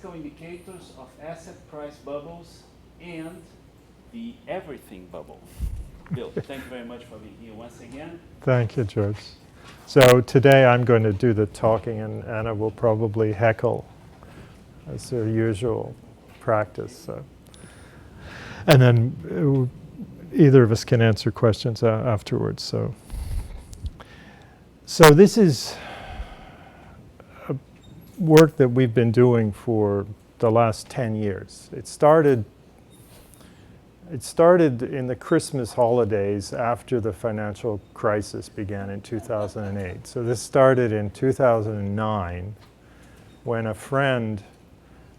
statistical indicators of asset price bubbles and the everything bubble. Bill, thank you very much for being here once again. Thank you, George. So today I'm going to do the talking, and Anna will probably heckle as her usual practice. So. And then either of us can answer questions afterwards. So this is a work that we've been doing for the last 10 years. It started in the Christmas holidays after the financial crisis began in 2008. So this started in 2009 when a friend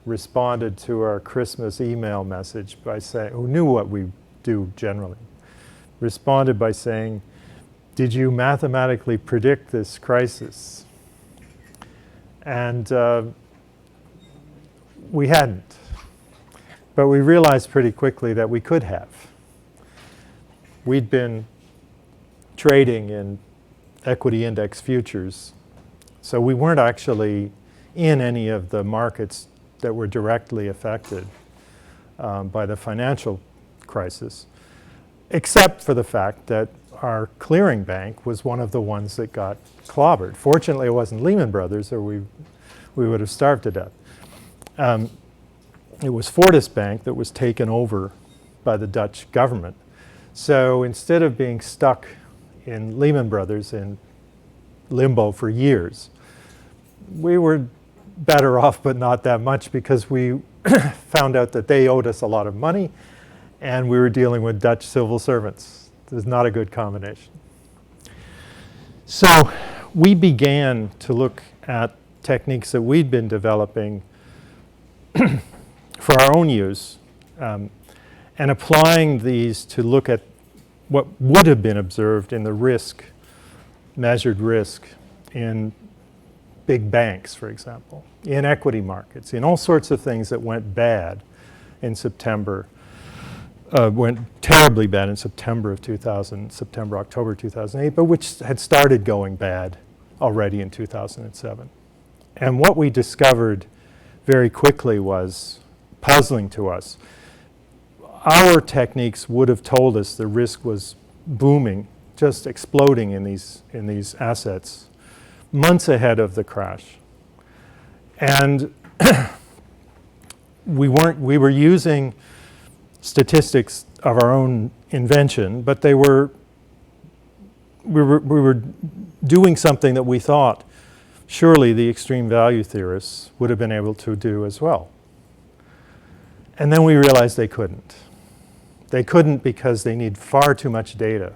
responded to our Christmas email message by saying, who knew what we do generally, responded by saying, "Did you mathematically predict this crisis?" And we hadn't. But we realized pretty quickly that we could have. We'd been trading in equity index futures, so we weren't actually in any of the markets that were directly affected by the financial crisis, except for the fact that our clearing bank was one of the ones that got clobbered. Fortunately, it wasn't Lehman Brothers, or we would have starved to death. It was Fortis Bank that was taken over by the Dutch government. So instead of being stuck in Lehman Brothers in limbo for years, we were better off, but not that much, because we found out that they owed us a lot of money and we were dealing with Dutch civil servants. It was not a good combination. So we began to look at techniques that we'd been developing for our own use, and applying these to look at what would have been observed in the risk, measured risk in big banks, for example, in equity markets, in all sorts of things that went bad in September, went terribly bad in September of October 2008, but which had started going bad already in 2007. And what we discovered very quickly was puzzling to us. Our techniques would have told us the risk was booming, just exploding in these assets, months ahead of the crash. And we were using statistics of our own invention, but we were doing something that we thought surely the extreme value theorists would have been able to do as well. And then we realized they couldn't. They couldn't because they need far too much data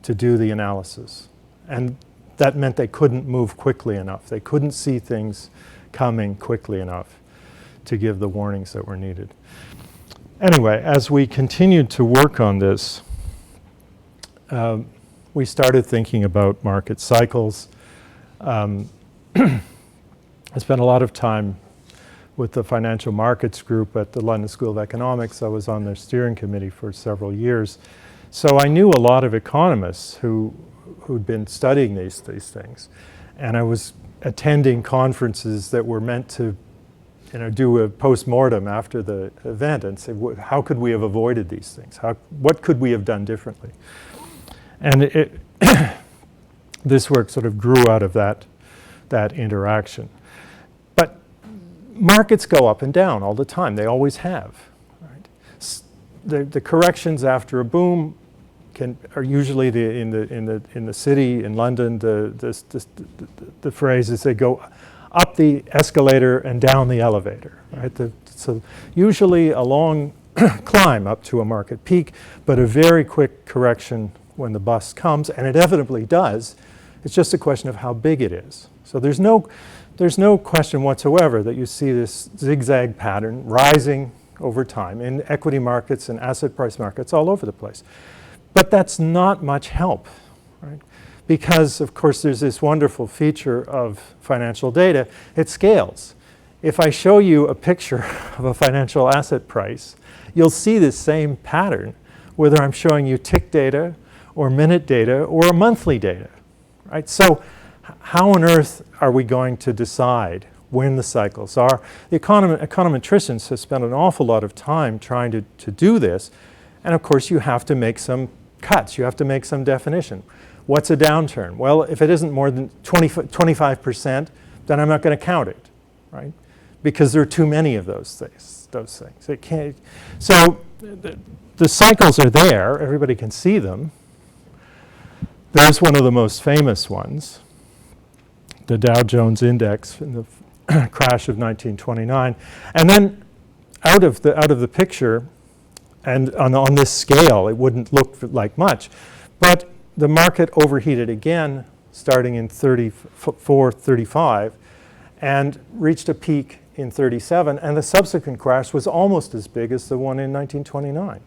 to do the analysis. And that meant they couldn't move quickly enough. They couldn't see things coming quickly enough to give the warnings that were needed. Anyway, as we continued to work on this, we started thinking about market cycles. I spent a lot of time with the financial markets group at the London School of Economics. I was on their steering committee for several years. So I knew a lot of economists who'd been studying these things. And I was attending conferences that were meant to do a post-mortem after the event and say, how could we have avoided these things? What could we have done differently? And this work sort of grew out of that interaction. But markets go up and down all the time. They always have. Right? The corrections after a boom are usually in the city, in London, the phrase is they go up the escalator and down the elevator. Right? So usually a long climb up to a market peak, but a very quick correction when the bust comes, and it inevitably does. It's just a question of how big it is. So there's no question whatsoever that you see this zigzag pattern rising over time in equity markets and asset price markets all over the place. But that's not much help, right? Because, of course, there's this wonderful feature of financial data. It scales. If I show you a picture of a financial asset price, you'll see this same pattern, whether I'm showing you tick data or minute data or monthly data, right? So how on earth are we going to decide when the cycles are. The econometricians have spent an awful lot of time trying to do this. And of course, you have to make some cuts. You have to make some definition. What's a downturn? Well, if it isn't more than 25%, then I'm not going to count it, right? Because there are too many of those things. It can't, so the cycles are there. Everybody can see them. There's one of the most famous ones, the Dow Jones Index in the crash of 1929. And then out of the picture, and on this scale, it wouldn't look like much, but the market overheated again starting in 34, 35, and reached a peak in 37, and the subsequent crash was almost as big as the one in 1929.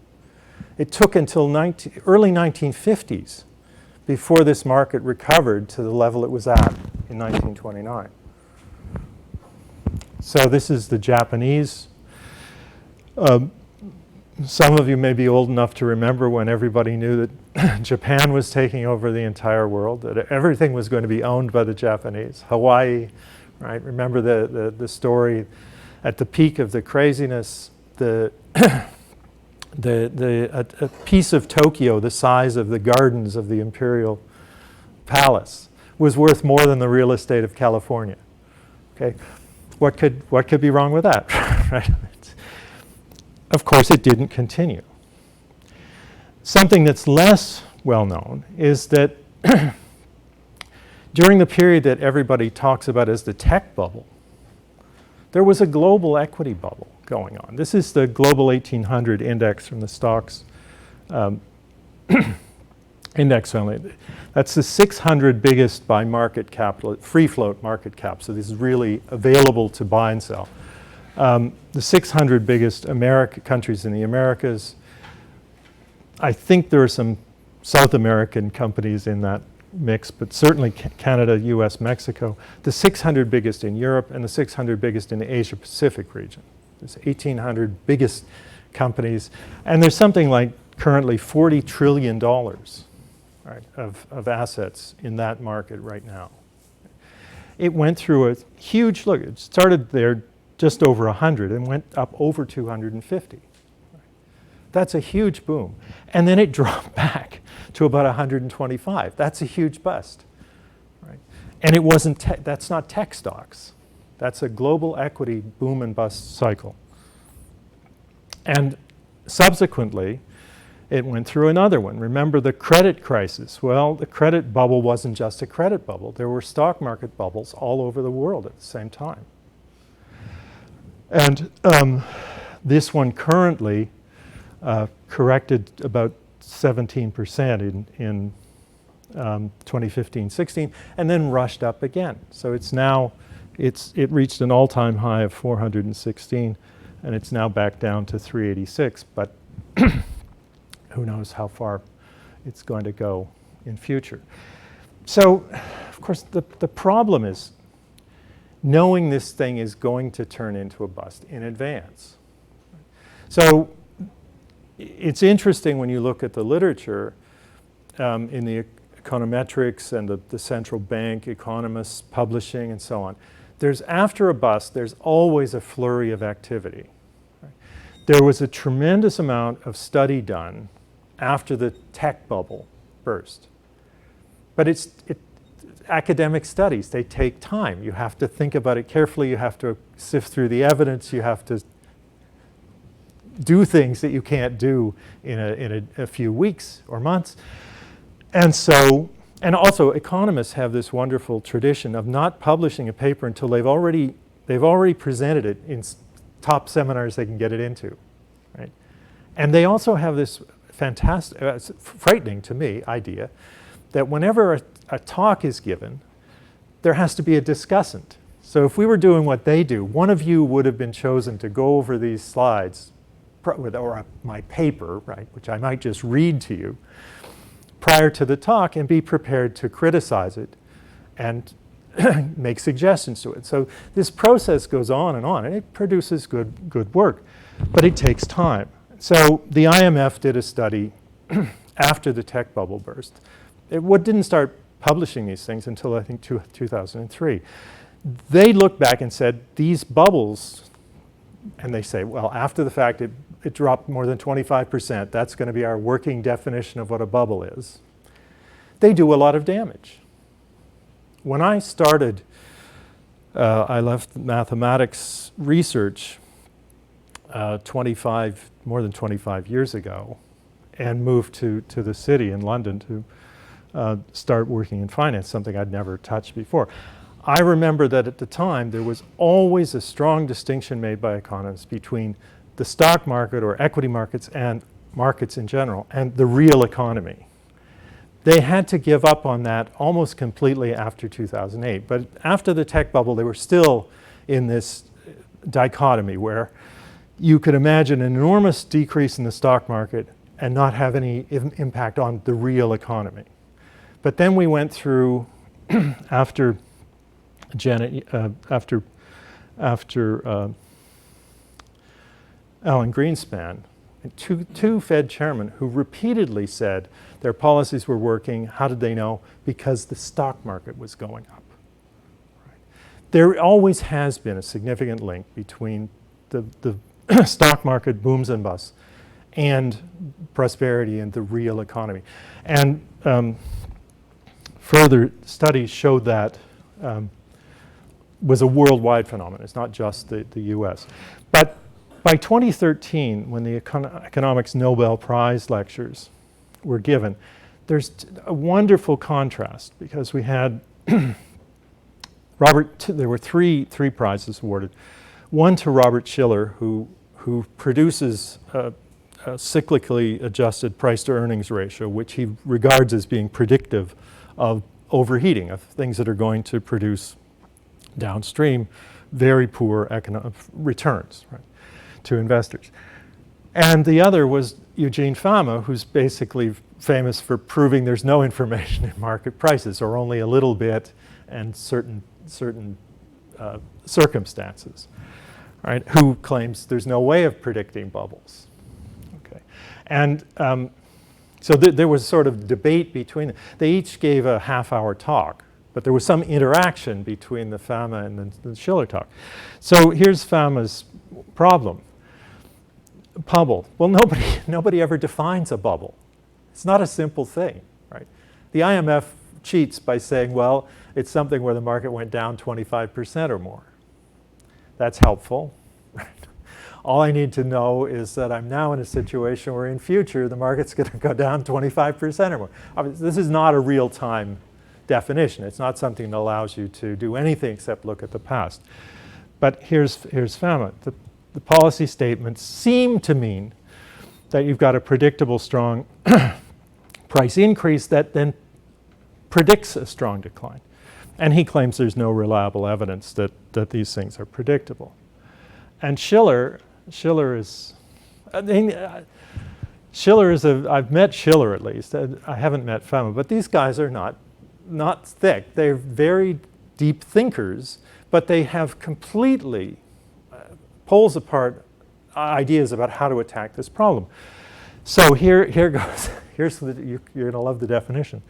It took until early 1950s before this market recovered to the level it was at in 1929. So this is the Japanese. Some of you may be old enough to remember when everybody knew that Japan was taking over the entire world, that everything was going to be owned by the Japanese. Hawaii, right? Remember the story at the peak of the craziness, a piece of Tokyo the size of the gardens of the Imperial Palace was worth more than the real estate of California. Okay, what could be wrong with that? Right? Of course, it didn't continue. Something that's less well known is that during the period that everybody talks about as the tech bubble, there was a global equity bubble going on. This is the Global 1800 index from the stocks index family. That's the 600 biggest by market cap, free float market cap. So this is really available to buy and sell. The 600 biggest countries in the Americas. I think there are some South American companies in that mix, but certainly Canada, US, Mexico. The 600 biggest in Europe and the 600 biggest in the Asia Pacific region. There's 1,800 biggest companies. And there's something like currently $40 trillion, right, of assets in that market right now. It went through a huge look. It started there just over 100 and went up over 250. That's a huge boom. And then it dropped back to about 125. That's a huge bust. Right? And it wasn't that's not tech stocks. That's a global equity boom and bust cycle. And subsequently, it went through another one. Remember the credit crisis? Well, the credit bubble wasn't just a credit bubble. There were stock market bubbles all over the world at the same time. And this one currently corrected about 17% in 2015-16, and then rushed up again. So it's now, it reached an all-time high of 416, and it's now back down to 386. But who knows how far it's going to go in future. So, of course, the problem is knowing this thing is going to turn into a bust in advance. So it's interesting when you look at the literature in the econometrics and the central bank economists publishing and so on. There's after a bust, there's always a flurry of activity. Right? There was a tremendous amount of study done after the tech bubble burst. But it's academic studies, they take time. You have to think about it carefully. You have to sift through the evidence. You have to do things that you can't do in a few weeks or months. And so, and also economists have this wonderful tradition of not publishing a paper until they've already presented it in top seminars they can get it into, right? And they also have this fantastic, frightening to me, idea that whenever a talk is given, there has to be a discussant. So if we were doing what they do, one of you would have been chosen to go over these slides, or my paper, right, which I might just read to you, prior to the talk and be prepared to criticize it and make suggestions to it. So this process goes on, and it produces good work, but it takes time. So the IMF did a study after the tech bubble burst. It didn't start publishing these things until I think 2003. they looked back and said, these bubbles, and they say, well, after the fact, it dropped more than 25%. That's going to be our working definition of what a bubble is. They do a lot of damage. When I started, I left mathematics research more than 25 years ago and moved to the city in London to start working in finance, something I'd never touched before. I remember that at the time there was always a strong distinction made by economists between the stock market or equity markets and markets in general and the real economy. They had to give up on that almost completely after 2008. But after the tech bubble, they were still in this dichotomy where you could imagine an enormous decrease in the stock market and not have any impact on the real economy. But then we went through, after Alan Greenspan, two Fed chairmen who repeatedly said their policies were working. How did they know? Because the stock market was going up. Right. There always has been a significant link between the stock market booms and busts and prosperity in the real economy. And further studies showed that was a worldwide phenomenon. It's not just the US. But by 2013, when the economics Nobel Prize lectures were given, there's a wonderful contrast because we had there were three prizes awarded. One to Robert Shiller, who produces a cyclically adjusted price to earnings ratio, which he regards as being predictive of overheating, of things that are going to produce downstream very poor economic returns, right, to investors. And the other was Eugene Fama, who's basically famous for proving there's no information in market prices, or only a little bit and certain circumstances, right, who claims there's no way of predicting bubbles. Okay. And so there was sort of debate between them. They each gave a half-hour talk, but there was some interaction between the Fama and the Shiller talk. So here's Fama's problem. Bubble. Well, nobody ever defines a bubble. It's not a simple thing, right? The IMF cheats by saying, well, it's something where the market went down 25% or more. That's helpful. All I need to know is that I'm now in a situation where in future the market's going to go down 25% or more. Obviously, this is not a real-time definition. It's not something that allows you to do anything except look at the past. But here's Fama. The policy statements seem to mean that you've got a predictable strong price increase that then predicts a strong decline. And he claims there's no reliable evidence that these things are predictable. And Shiller is, I've met Shiller at least. I haven't met Fama, but these guys are not thick. They're very deep thinkers, but they have completely pulls apart ideas about how to attack this problem. So here goes. You're going to love the definition.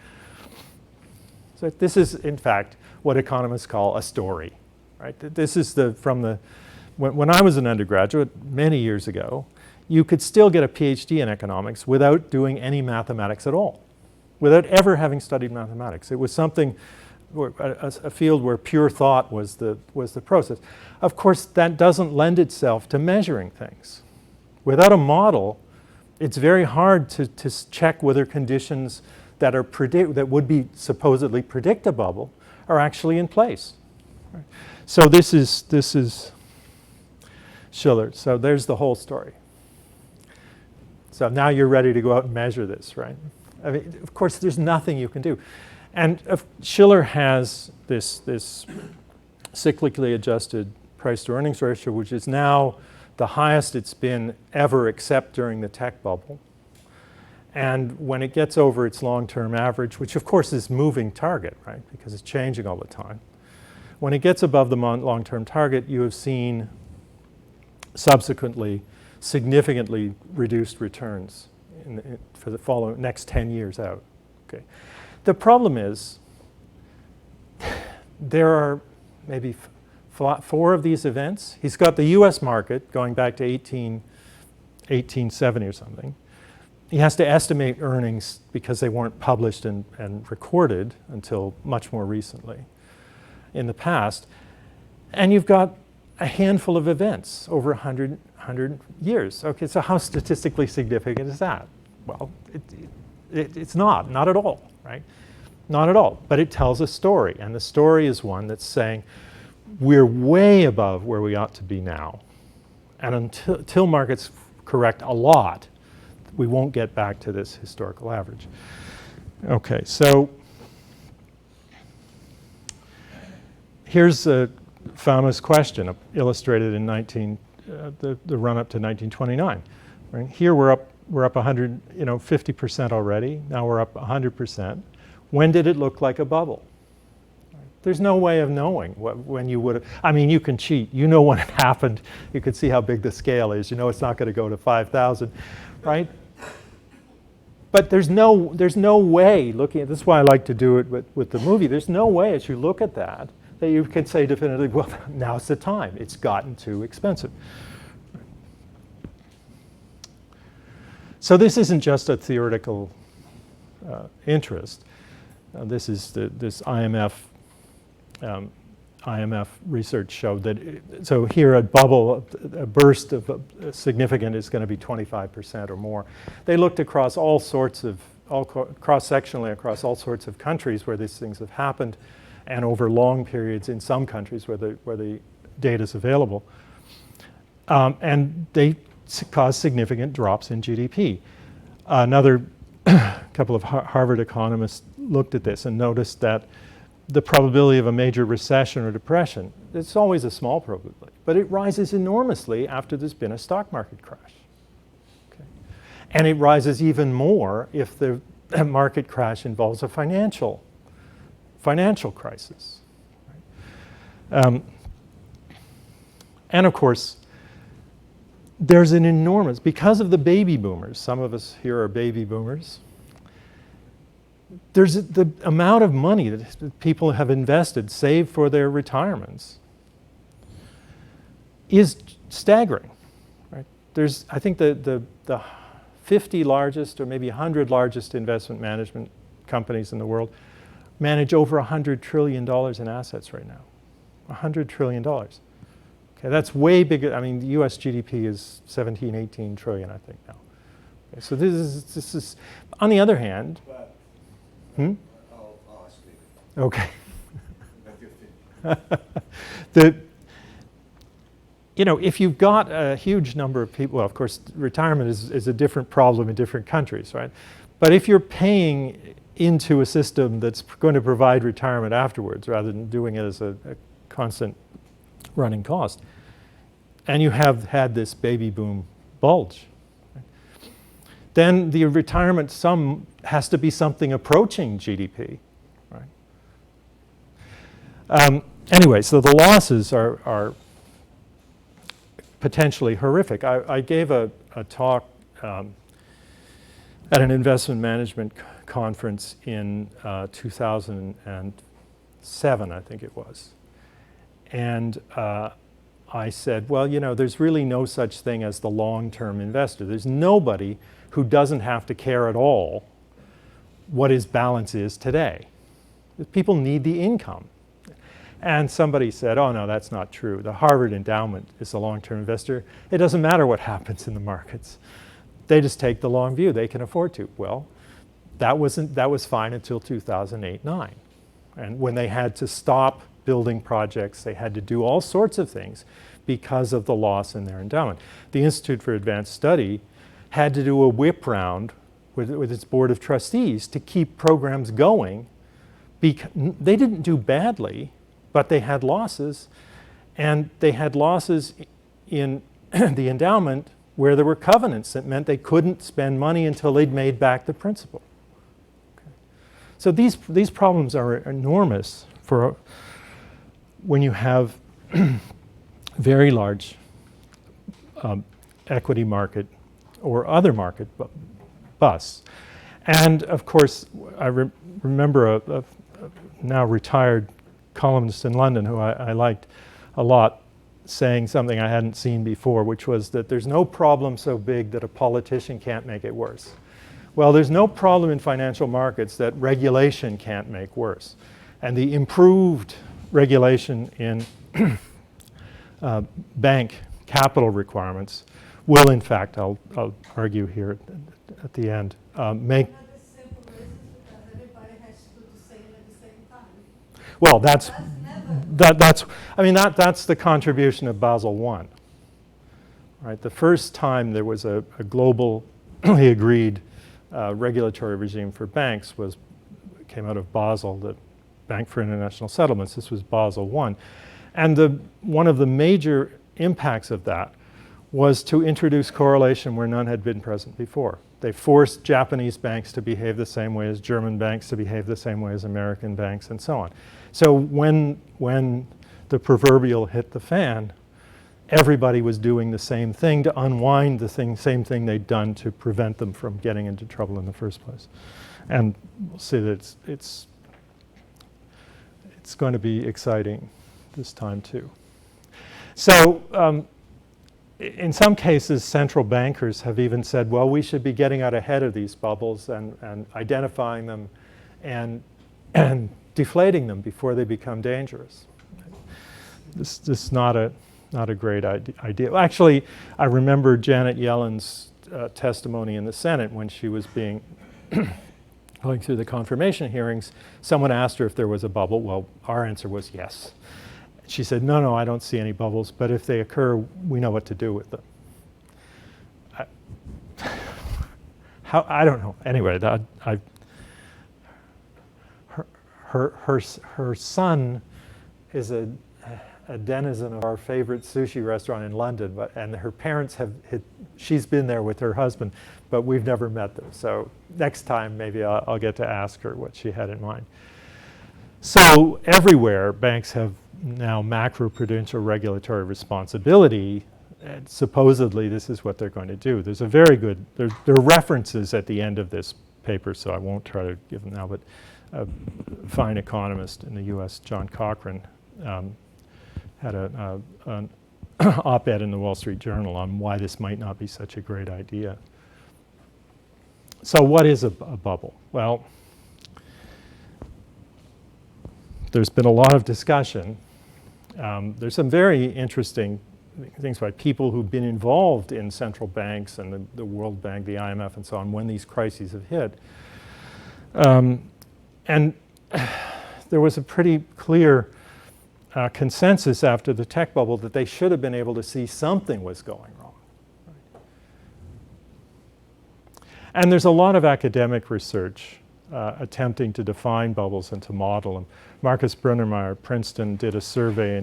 So this is, in fact, what economists call a story, right? This is when I was an undergraduate many years ago, you could still get a PhD in economics without doing any mathematics at all, without ever having studied mathematics. It was something, a field where pure thought was the process. Of course, that doesn't lend itself to measuring things. Without a model, it's very hard to check whether conditions that would be supposedly predict a bubble are actually in place. Right. So this is Shiller. So there's the whole story. So now you're ready to go out and measure this, right? I mean, of course, there's nothing you can do. And Shiller has this cyclically adjusted price to earnings ratio, which is now the highest it's been ever except during the tech bubble. And when it gets over its long-term average, which of course is moving target, right, because it's changing all the time. When it gets above the long-term target, you have seen subsequently significantly reduced returns for the next 10 years out. Okay. The problem is there are maybe 4 of these events. He's got the US market going back to 1870 or something. He has to estimate earnings because they weren't published and recorded until much more recently in the past. And you've got a handful of events over 100 years. Okay, so how statistically significant is that? Well, it's not at all, right? Not at all, but it tells a story, and the story is one that's saying we're way above where we ought to be now, and until markets correct a lot, we won't get back to this historical average. Okay, so here's Fama's question, illustrated in the run-up to 1929. Right? Here we're up 50% already. Now we're up 100%. When did it look like a bubble? There's no way of knowing when you would have. I mean, you can cheat. You know when it happened. You can see how big the scale is. You know it's not going to go to 5,000, right? But there's no way looking at this. Is why I like to do it with the movie. There's no way as you look at that you can say definitively, well, now's the time. It's gotten too expensive. So this isn't just a theoretical interest. This is this IMF research showed that. So here a bubble, a burst of significant is going to be 25% or more. They looked across cross-sectionally across all sorts of countries where these things have happened, and over long periods in some countries where the data is available. And they cause significant drops in GDP. Another couple of Harvard economists looked at this and noticed that the probability of a major recession or depression, it's always a small probability, but it rises enormously after there's been a stock market crash. Okay. And it rises even more if the market crash involves a financial crisis. Right? And of course, there's an enormous, because of the baby boomers, some of us here are baby boomers, there's the amount of money that people have invested, saved for their retirements, is staggering. Right? There's, I think the 50 largest or maybe 100 largest investment management companies in the world manage over $100 trillion in assets right now. $100 trillion. Okay, that's way bigger. I mean, the US GDP is 17, 18 trillion, I think now. Okay, so this is, on the other hand, I'll ask you. Okay. Let you finish. If you've got a huge number of people, well, of course, retirement is a different problem in different countries, right? But if you're paying into a system that's going to provide retirement afterwards, rather than doing it as a constant running cost, and you have had this baby boom bulge, right? Then the retirement sum has to be something approaching GDP, right? Anyway, so the losses are potentially horrific. I gave a talk at an investment management conference in 2007, I think it was. And I said, well, there's really no such thing as the long-term investor. There's nobody who doesn't have to care at all what his balance is today. People need the income. And somebody said, oh, no, that's not true. The Harvard endowment is a long-term investor. It doesn't matter what happens in the markets. They just take the long view. They can afford to. Well, that was fine until 2008-9. And when they had to stop building projects, they had to do all sorts of things because of the loss in their endowment. The Institute for Advanced Study had to do a whip round with its board of trustees to keep programs going. They didn't do badly, but they had losses, and they had losses in the endowment where there were covenants that meant they couldn't spend money until they'd made back the principal. Okay. So these problems are enormous for when you have very large equity market or other market busts. And of course, I remember a now retired columnist in London who I liked a lot, saying something I hadn't seen before, which was that there's no problem so big that a politician can't make it worse. Well, there's no problem in financial markets that regulation can't make worse. And the improved regulation in bank capital requirements will, in fact, I'll argue here at the end, make. Well, that's the contribution of Basel I. Right? The first time there was a globally agreed regulatory regime for banks came out of Basel, the Bank for International Settlements. This was Basel I. And one of the major impacts of that was to introduce correlation where none had been present before. They forced Japanese banks to behave the same way as German banks, to behave the same way as American banks, and so on. So when the proverbial hit the fan, everybody was doing the same thing to unwind the same thing they'd done to prevent them from getting into trouble in the first place. And we'll see that it's going to be exciting this time too. So in some cases, central bankers have even said, well, we should be getting out ahead of these bubbles and identifying them and deflating them before they become dangerous. This is not a great idea. Actually, I remember Janet Yellen's testimony in the Senate when she was going through the confirmation hearings. Someone asked her if there was a bubble. Well, our answer was yes. She said, no, I don't see any bubbles, but if they occur, we know what to do with them. I don't know. Anyway, her son is a denizen of our favorite sushi restaurant in London, and her parents she's been there with her husband, but we've never met them. So next time, maybe I'll get to ask her what she had in mind. So everywhere, banks have now macroprudential regulatory responsibility, and supposedly this is what they're going to do. There's a very good, there are references at the end of this paper, so I won't try to give them now, but a fine economist in the US, John Cochran, had an op-ed in the Wall Street Journal on why this might not be such a great idea. So what is a bubble? Well, there's been a lot of discussion. There's some very interesting things by people who've been involved in central banks and the World Bank, the IMF, and so on when these crises have hit. And there was a pretty clear consensus after the tech bubble that they should have been able to see something was going wrong. And there's a lot of academic research attempting to define bubbles and to model them. Marcus Brunnermeier, Princeton, did a survey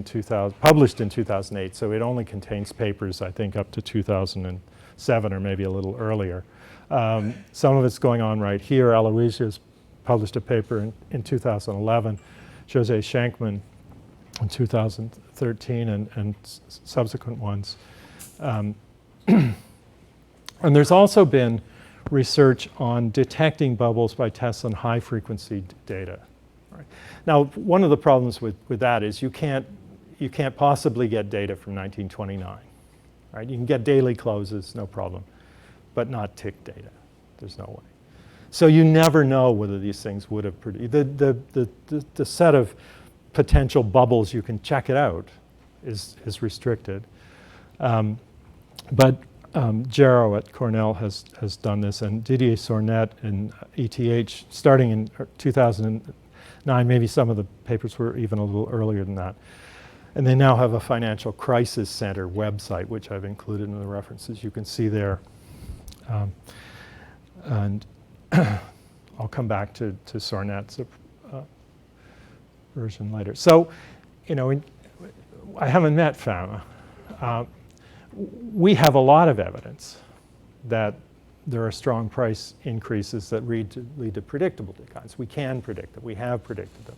published in 2008, so it only contains papers, I think, up to 2007 or maybe a little earlier. Some of it's going on right here. Aloysius published a paper in 2011, Jose Shankman in 2013, and subsequent ones. And there's also been research on detecting bubbles by tests on high-frequency data. Right. Now, one of the problems with that is you can't possibly get data from 1929. Right? You can get daily closes, no problem, but not tick data. There's no way. So you never know whether these things would have produced. The set of potential bubbles you can check it out is restricted. But Jarrow at Cornell has done this, and Didier Sornet in ETH, starting in 2009, maybe some of the papers were even a little earlier than that. And they now have a financial crisis center website, which I've included in the references you can see there. And I'll come back to Sornet's version later. So, I haven't met Fama. We have a lot of evidence that there are strong price increases that lead to predictable declines. We can predict them. We have predicted them.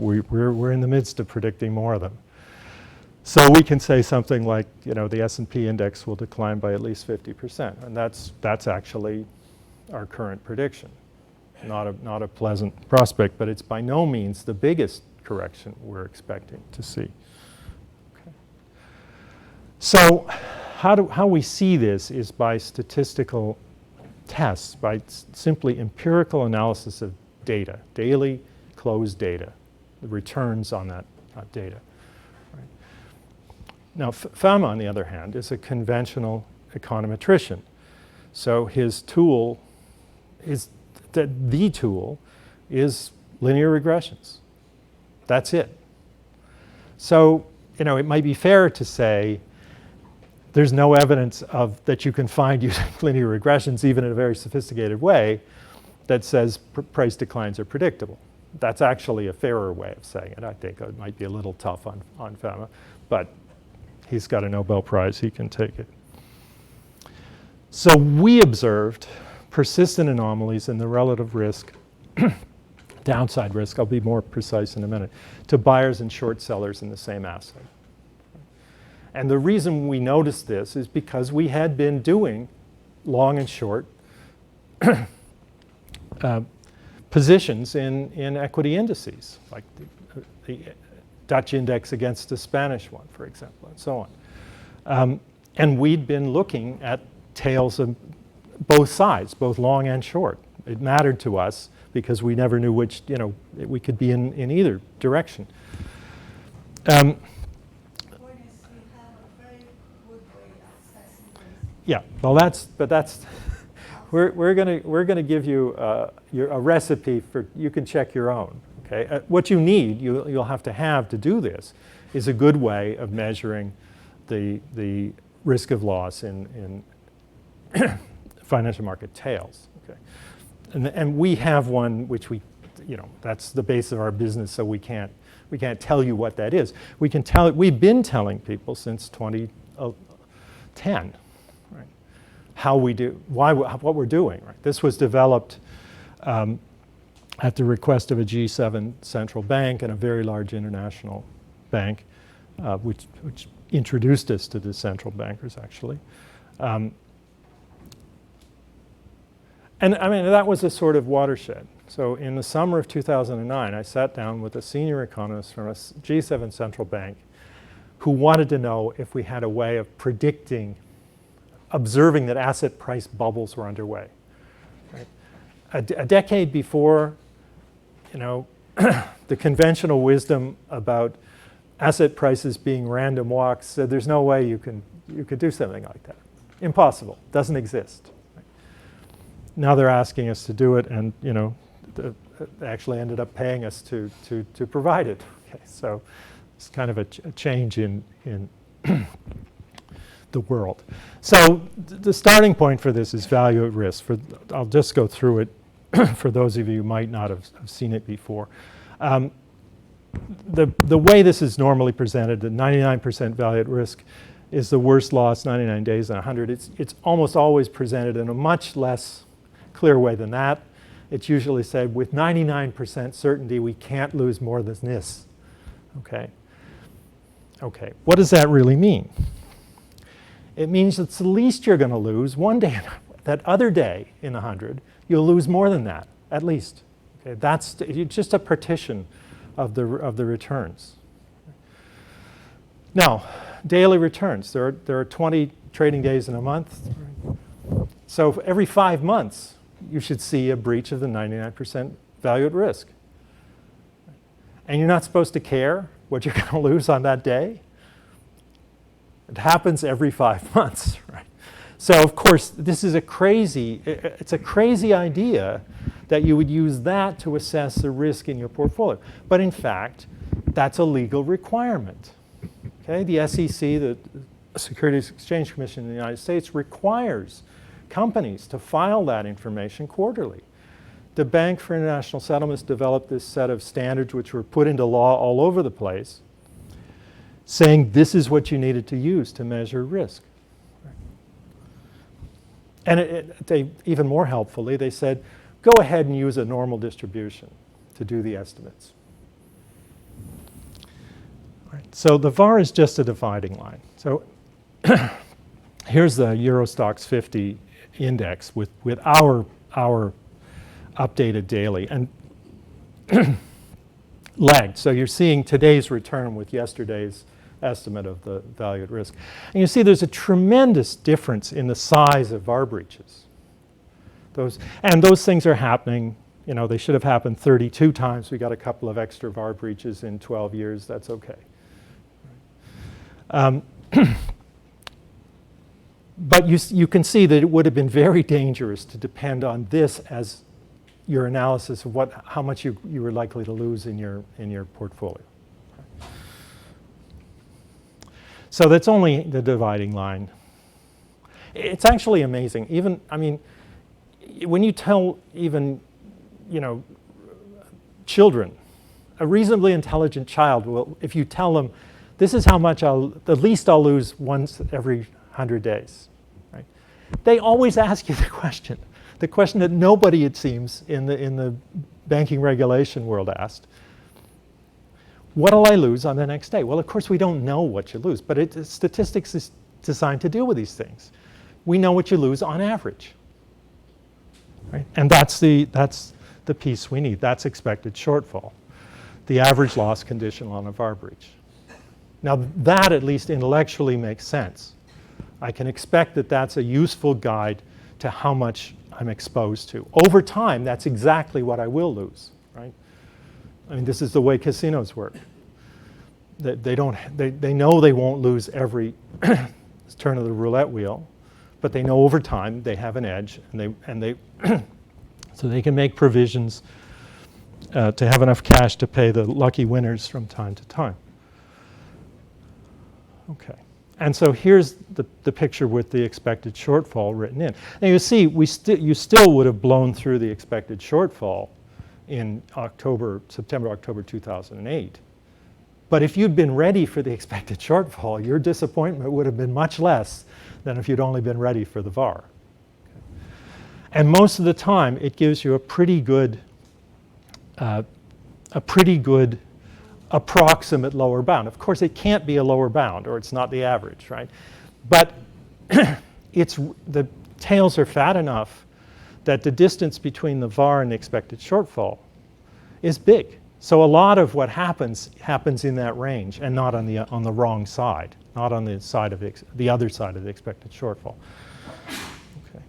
We're in the midst of predicting more of them. So we can say something like, the S&P index will decline by at least 50%, and that's actually our current prediction. Not a pleasant prospect, but it's by no means the biggest correction we're expecting to see. Okay. So how we see this is by statistical tests, by simply empirical analysis of data, daily closed data, the returns on that data. Right. Now, Fama, on the other hand, is a conventional econometrician. So his tool is, the tool is linear regressions. That's it. So, it might be fair to say there's no evidence that you can find using linear regressions, even in a very sophisticated way, that says price declines are predictable. That's actually a fairer way of saying it. I think it might be a little tough on Fama, but he's got a Nobel Prize, he can take it. So we observed persistent anomalies in the relative risk, downside risk, I'll be more precise in a minute, to buyers and short sellers in the same asset. And the reason we noticed this is because we had been doing long and short positions in equity indices, like the Dutch index against the Spanish one, for example, and so on. And we'd been looking at tails of both sides, both long and short. It mattered to us because we never knew which, we could be in either direction. Yeah, well, we're going to give you a recipe for, you can check your own. Okay, what you need, you'll have to do this, is a good way of measuring the risk of loss in financial market tails. Okay, and we have one which that's the base of our business, so we can't tell you what that is. We can tell it. We've been telling people since 2010. How we do, what we're doing. Right? This was developed at the request of a G7 central bank and a very large international bank, which introduced us to the central bankers, actually. And I mean, that was a sort of watershed. So in the summer of 2009, I sat down with a senior economist from a G7 central bank who wanted to know if we had a way of observing that asset price bubbles were underway. Right? A decade before, the conventional wisdom about asset prices being random walks said there's no way you could do something like that. Impossible. Doesn't exist. Right? Now they're asking us to do it, and they actually ended up paying us to provide it. Okay, so it's kind of a change in the world. So the starting point for this is value at risk. I'll just go through it for those of you who might not have seen it before. The way this is normally presented, the 99% value at risk is the worst loss 99 days in 100. It's almost always presented in a much less clear way than that. It's usually said with 99% certainty we can't lose more than this. Okay. What does that really mean? It means it's the least you're going to lose one day. That other day in 100, you'll lose more than that, at least. Okay, that's just a partition of the returns. Now, daily returns. There are 20 trading days in a month. So every 5 months, you should see a breach of the 99% value at risk. And you're not supposed to care what you're going to lose on that day. It happens every 5 months, right? So of course, it's a crazy idea that you would use that to assess the risk in your portfolio. But in fact, that's a legal requirement. Okay, the SEC, the Securities Exchange Commission in the United States, requires companies to file that information quarterly. The Bank for International Settlements developed this set of standards which were put into law all over the place, saying this is what you needed to use to measure risk. And even more helpfully, they said, go ahead and use a normal distribution to do the estimates. Right. So the VAR is just a dividing line. So here's the Eurostoxx 50 index with our updated daily. And lagged. So you're seeing today's return with yesterday's estimate of the value at risk. And you see there's a tremendous difference in the size of VAR breaches. Those things are happening. You know, they should have happened 32 times. We got a couple of extra VAR breaches in 12 years. That's okay. But you can see that it would have been very dangerous to depend on this as your analysis of how much you were likely to lose in your portfolio. So that's only the dividing line. It's actually amazing. Even, I mean, when you tell even, you know, children, a reasonably intelligent child will, if you tell them, this is how much the least I'll lose once every 100 days, right? They always ask you the question that nobody, it seems, in the banking regulation world asked. What'll I lose on the next day? Well, of course, we don't know what you lose, but statistics is designed to deal with these things. We know what you lose on average, right? And that's the piece we need. That's expected shortfall, the average loss conditional on a VAR breach. Now, that at least intellectually makes sense. I can expect that that's a useful guide to how much I'm exposed to. Over time, that's exactly what I will lose, right? I mean, this is the way casinos work. They know they won't lose every turn of the roulette wheel, but they know over time they have an edge, and they so they can make provisions to have enough cash to pay the lucky winners from time to time. Okay, and so here's the picture with the expected shortfall written in. Now you see, you still would have blown through the expected shortfall in September, October 2008. But if you'd been ready for the expected shortfall, your disappointment would have been much less than if you'd only been ready for the VAR. Okay. And most of the time, it gives you a pretty good approximate lower bound. Of course, it can't be a lower bound, or it's not the average, right? But the tails are fat enough that the distance between the VAR and the expected shortfall is big. So a lot of what happens in that range, and not on the wrong side, not on the side of the other side of the expected shortfall. Okay.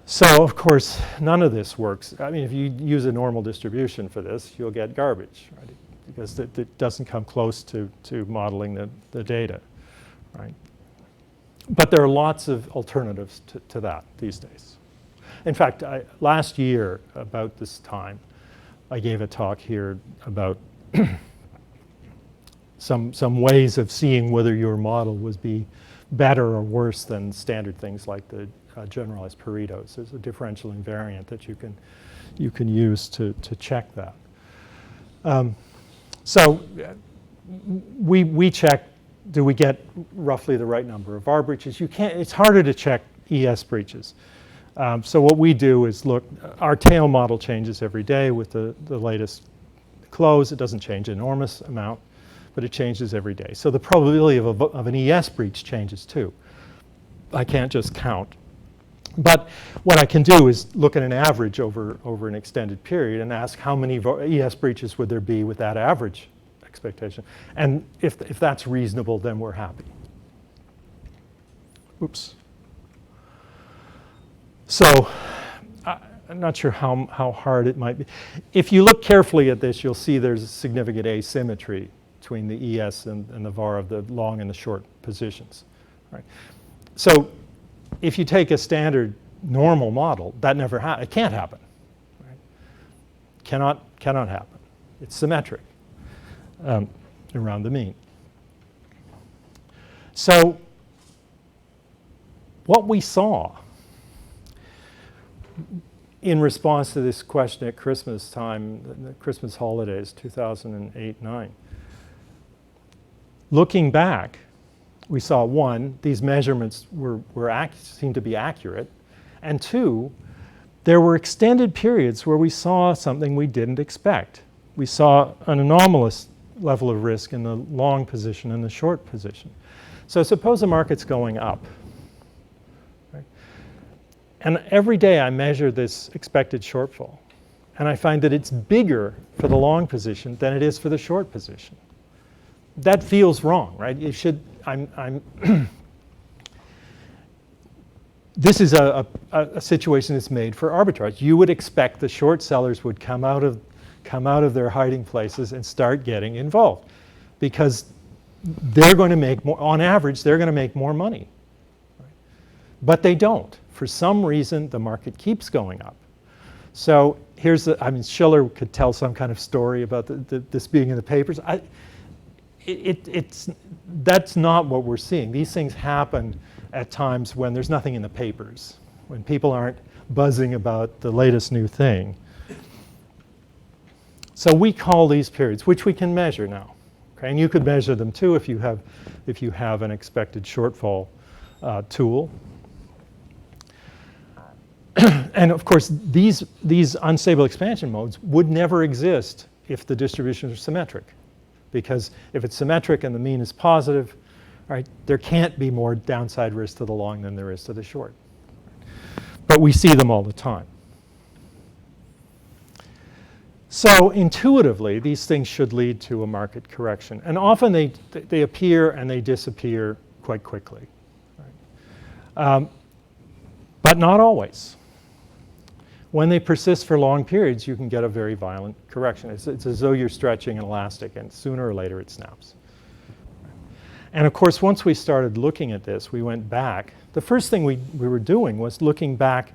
So of course, none of this works. I mean, if you use a normal distribution for this, you'll get garbage, right? Because it doesn't come close to modeling the data, right? But there are lots of alternatives to that these days. In fact, last year, about this time, I gave a talk here about some ways of seeing whether your model would be better or worse than standard things like the generalized Paretos. There's a differential invariant that you can use to check that. So we check. Do we get roughly the right number of VAR breaches? It's harder to check ES breaches. So what we do is look, our tail model changes every day with the latest close. It doesn't change an enormous amount, but it changes every day. So the probability of an ES breach changes too. I can't just count. But what I can do is look at an average over an extended period and ask how many ES breaches would there be with that average expectation. And if that's reasonable, then we're happy. Oops. So I'm not sure how hard it might be. If you look carefully at this, you'll see there's a significant asymmetry between the ES and the VAR of the long and the short positions. Right? So if you take a standard normal model, that never it can't happen. Right? Cannot happen. It's symmetric around the mean. So what we saw in response to this question at Christmas time, the Christmas holidays, 2008-9, looking back, we saw one, these measurements seemed to be accurate, and two, there were extended periods where we saw something we didn't expect. We saw an anomalous level of risk in the long position and the short position. So suppose the market's going up. Right? And every day I measure this expected shortfall. and I find that it's bigger for the long position than it is for the short position. That feels wrong, right? You should, this is a situation that's made for arbitrage. You would expect the short sellers would come out of their hiding places and start getting involved, because they're going to make more, on average, they're going to make more money. Right? But they don't. For some reason, the market keeps going up. So here's the, I mean, Shiller could tell some kind of story about this being in the papers. That's not what we're seeing. These things happen at times when there's nothing in the papers, when people aren't buzzing about the latest new thing. So we call these periods, which we can measure now. Okay? And you could measure them too if you have an expected shortfall tool. And of course, these unstable expansion modes would never exist if the distributions are symmetric. Because if it's symmetric and the mean is positive, right, there can't be more downside risk to the long than there is to the short. But we see them all the time. So intuitively, these things should lead to a market correction. And often they appear and they disappear quite quickly. Right? But not always. When they persist for long periods, you can get a very violent correction. It's as though you're stretching an elastic, and sooner or later it snaps. And of course, once we started looking at this, we went back. The first thing we were doing was looking back,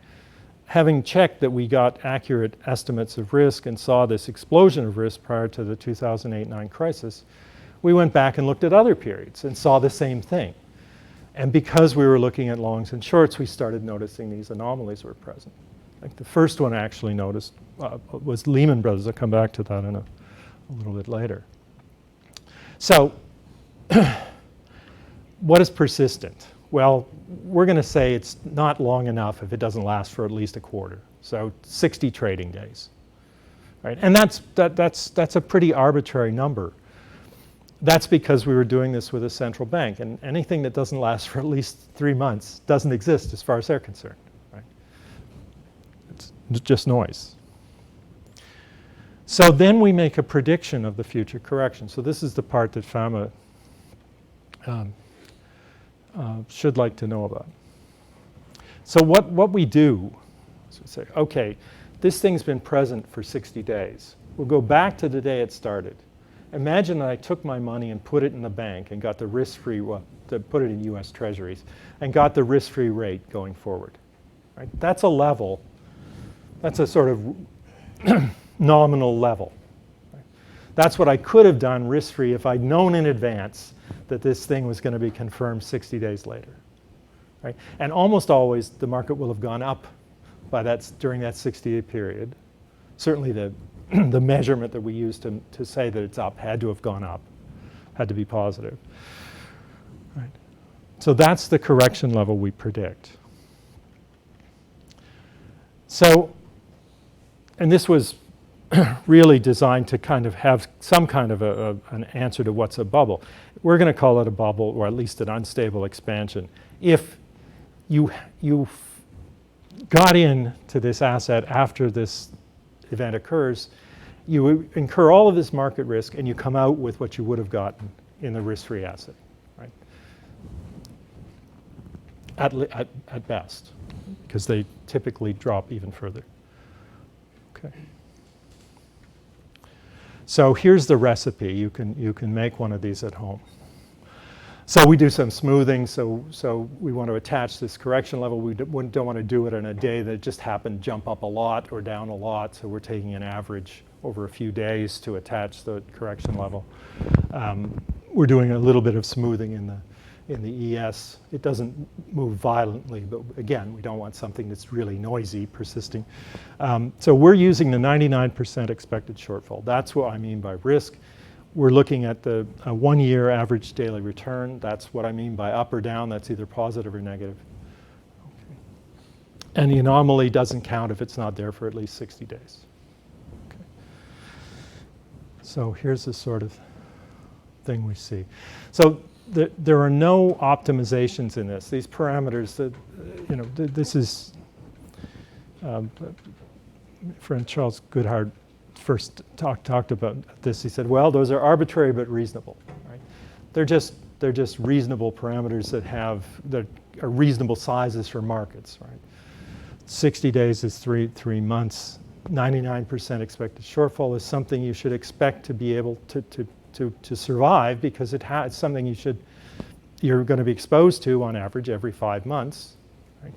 having checked that we got accurate estimates of risk and saw this explosion of risk prior to the 2008-9 crisis. We went back and looked at other periods and saw the same thing. And because we were looking at longs and shorts, we started noticing these anomalies were present. Like the first one I actually noticed was Lehman Brothers. I'll come back to that in a little bit later. So what is persistent? Well, we're going to say it's not long enough if it doesn't last for at least a quarter. So 60 trading days. Right? And that's a pretty arbitrary number. That's because we were doing this with a central bank. And anything that doesn't last for at least 3 months doesn't exist as far as they're concerned. It's just noise. So then we make a prediction of the future correction. So this is the part that Fama should like to know about. So what we do is we say, okay, this thing's been present for 60 days. We'll go back to the day it started. Imagine that I took my money and put it in the bank and got the risk-free, put it in US Treasuries, and got the risk-free rate going forward. Right? That's a level. That's a sort of nominal level. Right? That's what I could have done risk-free if I'd known in advance that this thing was going to be confirmed 60 days later. Right? And almost always the market will have gone up by during that 60-day period. Certainly the measurement that we used to say that it's up had to have gone up, had to be positive. Right? So that's the correction level we predict. So, and this was really designed to kind of have some kind of an answer to what's a bubble. We're going to call it a bubble, or at least an unstable expansion. If you got into this asset after this event occurs, you incur all of this market risk and you come out with what you would have gotten in the risk-free asset, right? At best, because they typically drop even further. Okay. So here's the recipe. You can make one of these at home. So we do some smoothing. So we want to attach this correction level. We don't want to do it in a day that just happened to jump up a lot or down a lot. So we're taking an average over a few days to attach the correction level. We're doing a little bit of smoothing in the ES. It doesn't move violently, but again, we don't want something that's really noisy persisting. So we're using the 99% expected shortfall. That's what I mean by risk. We're looking at the 1-year average daily return. That's what I mean by up or down. That's either positive or negative. Okay. And the anomaly doesn't count if it's not there for at least 60 days. Okay. So here's the sort of thing we see. So there are no optimizations in this. These parameters, this is friend Charles Goodhart first talked about this. He said, well, those are arbitrary but reasonable, right? They're just reasonable parameters that are reasonable sizes for markets, right? 60 days is three months. 99% expected shortfall is something you should expect to be able to survive, because it's something you're going to be exposed to on average every 5 months. Right?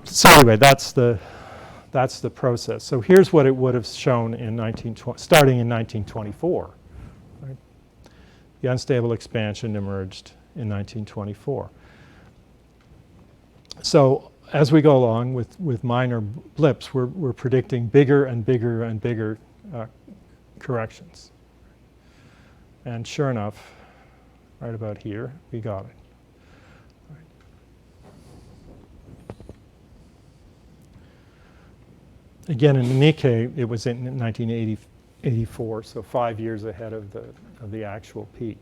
So anyway, that's the process. So here's what it would have shown starting in 1924. Right? The unstable expansion emerged in 1924. So as we go along with minor blips, we're predicting bigger and bigger and bigger corrections. And sure enough, right about here, we got it. Again, in the Nikkei, it was in 1984, so 5 years ahead of the actual peak.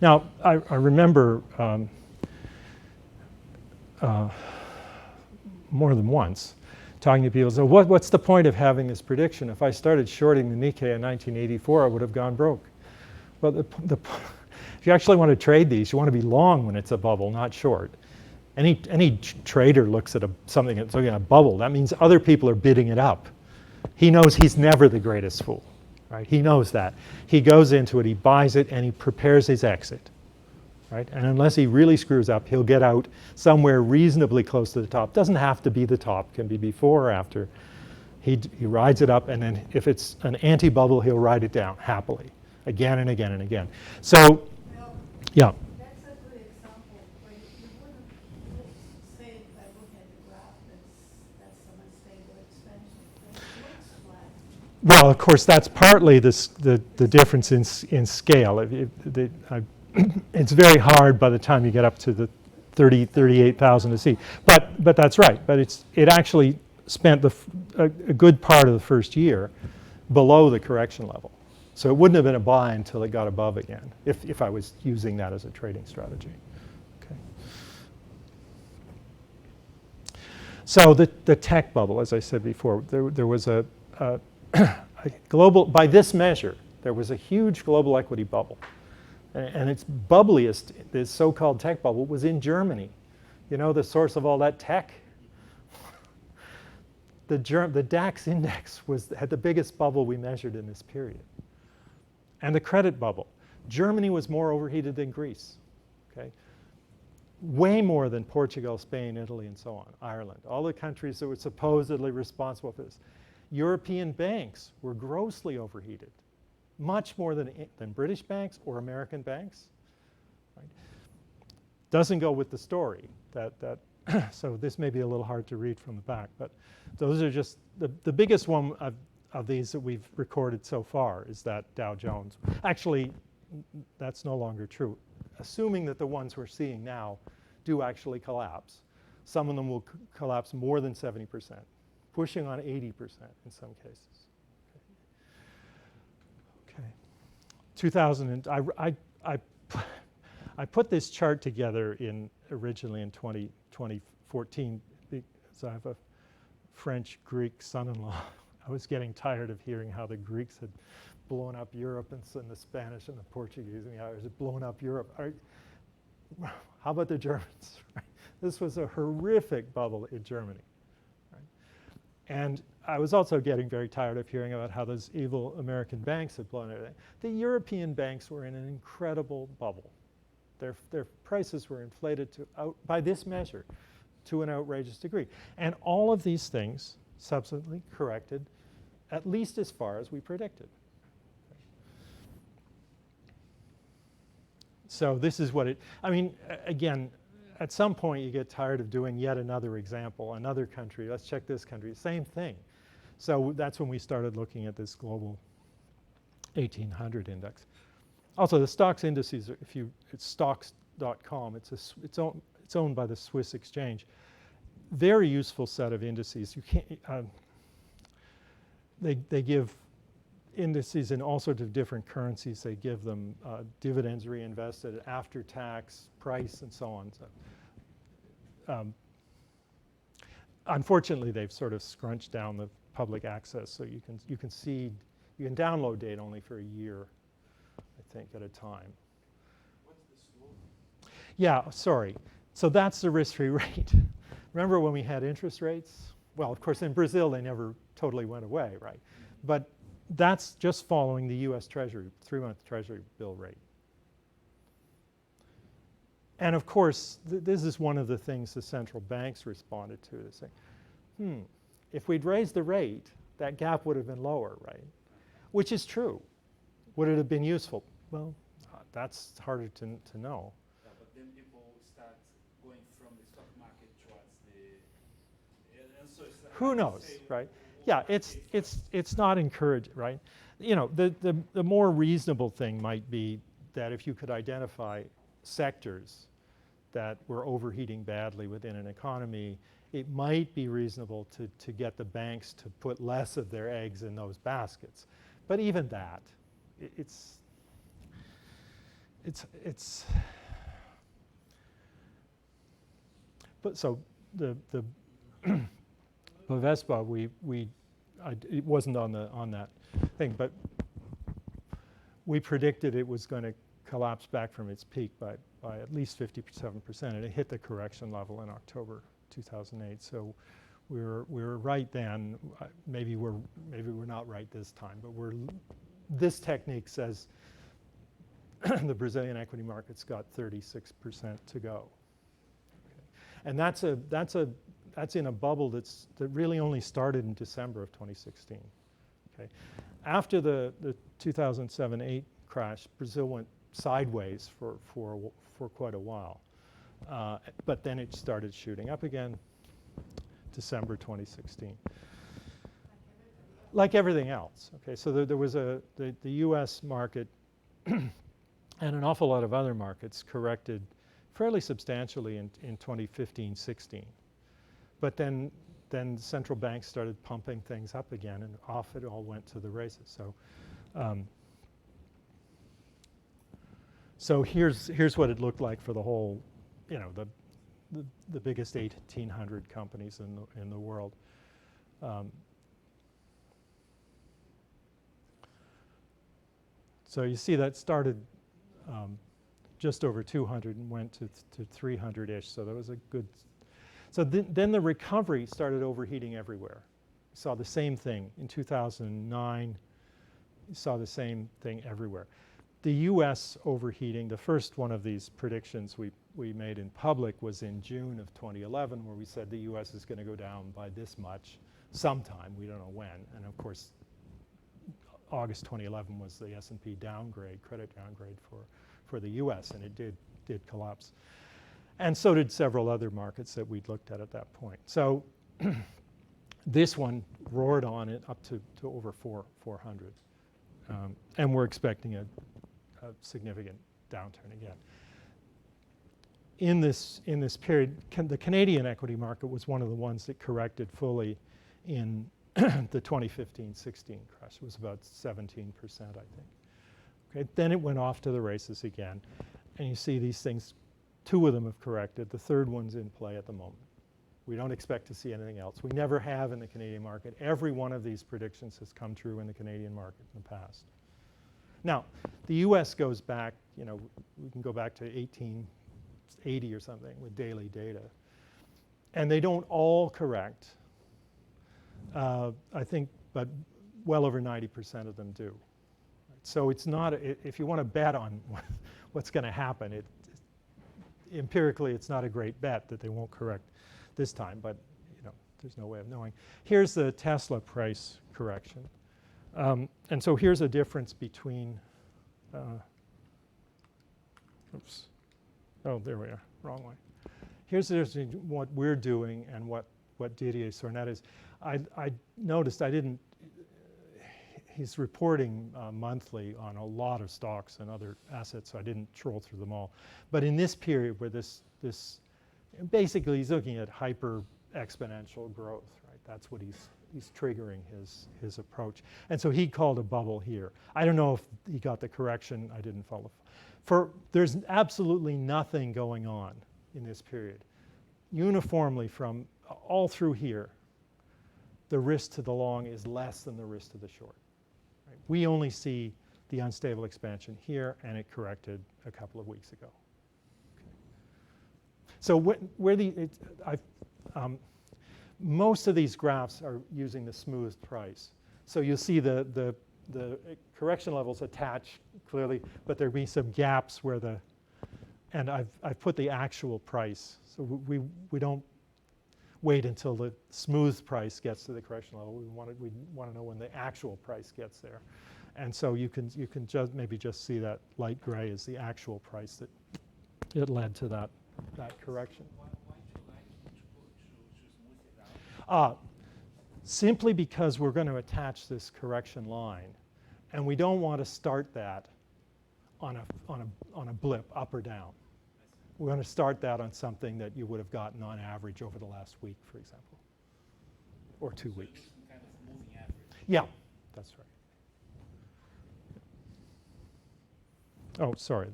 Now, I remember more than once talking to people, so what's the point of having this prediction? If I started shorting the Nikkei in 1984, I would have gone broke. Well, if you actually want to trade these, you want to be long when it's a bubble, not short. Any trader looks at something that's looking at a bubble. That means other people are bidding it up. He knows he's never the greatest fool, right? He knows that. He goes into it, he buys it, and he prepares his exit, right? And unless he really screws up, he'll get out somewhere reasonably close to the top. Doesn't have to be the top, can be before or after. He rides it up, and then if it's an anti-bubble, he'll ride it down happily, again and again and again. So, yeah. That's a good example, where you wouldn't say by looking at the graph that's an unstable expansion. It looks flat. Well, of course, that's partly the difference in scale. It's very hard by the time you get up to the 38,000 to see. But that's right. But it actually spent a good part of the first year below the correction level. So it wouldn't have been a buy until it got above again, if I was using that as a trading strategy. Okay. So the tech bubble, as I said before, there was a global, by this measure, there was a huge global equity bubble. And its bubbliest, this so-called tech bubble, was in Germany. You know, the source of all that tech? The DAX index had the biggest bubble we measured in this period. And the credit bubble. Germany was more overheated than Greece, okay? Way more than Portugal, Spain, Italy, and so on, Ireland. All the countries that were supposedly responsible for this. European banks were grossly overheated, much more than British banks or American banks. Right? Doesn't go with the story. So this may be a little hard to read from the back, but those are just the biggest one of these that we've recorded so far is that Dow Jones. Actually, that's no longer true. Assuming that the ones we're seeing now do actually collapse, some of them will collapse more than 70%, pushing on 80% in some cases. Okay. 2000, I put this chart together originally in 2014 because I have a French-Greek son-in-law. I was getting tired of hearing how the Greeks had blown up Europe and the Spanish and the Portuguese and the Irish had blown up Europe. How about the Germans? Right? This was a horrific bubble in Germany. Right? And I was also getting very tired of hearing about how those evil American banks had blown everything. The European banks were in an incredible bubble. Their prices were inflated by this measure to an outrageous degree. And all of these things subsequently corrected at least as far as we predicted. So this is what again, at some point you get tired of doing yet another example, another country, let's check this country, same thing. So that's when we started looking at this global 1800 index. Also, the stocks indices, it's stocks.com, it's owned by the Swiss exchange. Very useful set of indices. You can't, they give indices in all sorts of different currencies. They give them dividends reinvested, after tax, price, and so on. So, unfortunately, they've sort of scrunched down the public access, so you can download data only for a year, I think, at a time. What's the slope? Yeah, sorry. So that's the risk-free rate. Remember when we had interest rates? Well, of course, in Brazil, they never totally went away, right? But that's just following the US Treasury, 3-month Treasury bill rate. And of course, this is one of the things the central banks responded to. They say, if we'd raised the rate, that gap would have been lower, right? Which is true. Would it have been useful? Well, that's harder to know. Yeah, but then people start going from the stock market towards the, and so it's Who knows, right? Yeah, it's not encouraged, right? You know, the more reasonable thing might be that if you could identify sectors that were overheating badly within an economy, it might be reasonable to get the banks to put less of their eggs in those baskets. But even that, it's but so the Bovespa, it wasn't on that thing, but we predicted it was going to collapse back from its peak by at least 57%, and it hit the correction level in October 2008. So we were right then. Maybe we're not right this time, but this technique says the Brazilian equity market's got 36% to go. Okay. And that's in a bubble that really only started in December of 2016. Okay. After the 2007-8 crash, Brazil went sideways for quite a while, but then it started shooting up again, December 2016. Like everything else. Okay, so there was the U.S. market and an awful lot of other markets corrected fairly substantially in 2015-16, but then central banks started pumping things up again, and off it all went to the races. So here's what it looked like for the whole, you know, the biggest 1,800 companies in the world. So you see that started just over 200 and went to 300-ish. So that was a good. So then the recovery started overheating everywhere. You saw the same thing in 2009. You saw the same thing everywhere. The U.S. overheating, the first one of these predictions we made in public was in June of 2011, where we said the U.S. is going to go down by this much sometime. We don't know when. And of course, August 2011 was the S&P downgrade, credit downgrade for the U.S., and it did collapse. And so did several other markets that we'd looked at that point. So this one roared on it up to over 400. And we're expecting a significant downturn again. In this period, the Canadian equity market was one of the ones that corrected fully in the 2015-16 crash. It was about 17%, I think. Okay, then it went off to the races again. And you see these things, two of them have corrected. The third one's in play at the moment. We don't expect to see anything else. We never have in the Canadian market. Every one of these predictions has come true in the Canadian market in the past. Now, the US goes back, you know, we can go back to 1880 or something with daily data. And they don't all correct, I think, but well over 90% of them do. So it's not, if you want to bet on what's going to happen, empirically it's not a great bet that they won't correct this time, but you know, there's no way of knowing. Here's the Tesla price correction. And so here's a difference between, oops, oh, there we are, wrong way. Here's what we're doing and what Didier Sornet is. I noticed he's reporting monthly on a lot of stocks and other assets, so I didn't troll through them all. But in this period where this basically he's looking at hyper exponential growth, right? That's what he's triggering his approach. And so he called a bubble here. I don't know if he got the correction. I didn't follow. There's absolutely nothing going on in this period. Uniformly from all through here, the risk to the long is less than the risk to the short. Right? We only see the unstable expansion here, and it corrected a couple of weeks ago. Okay. So most of these graphs are using the smooth price. So you'll see the correction levels attach clearly, but there'll be some gaps where and I've put the actual price. So we don't wait until the smooth price gets to the correction level. We want to know when the actual price gets there. And so you can maybe just see that light gray is the actual price that it led to that correction. Why do you like to smooth it out? Simply because we're going to attach this correction line, and we don't want to start that on a blip, up or down. We're going to start that on something that you would have gotten on average over the last week, for example, or 2 weeks. Some kind of moving average. Yeah, that's right. Oh, sorry.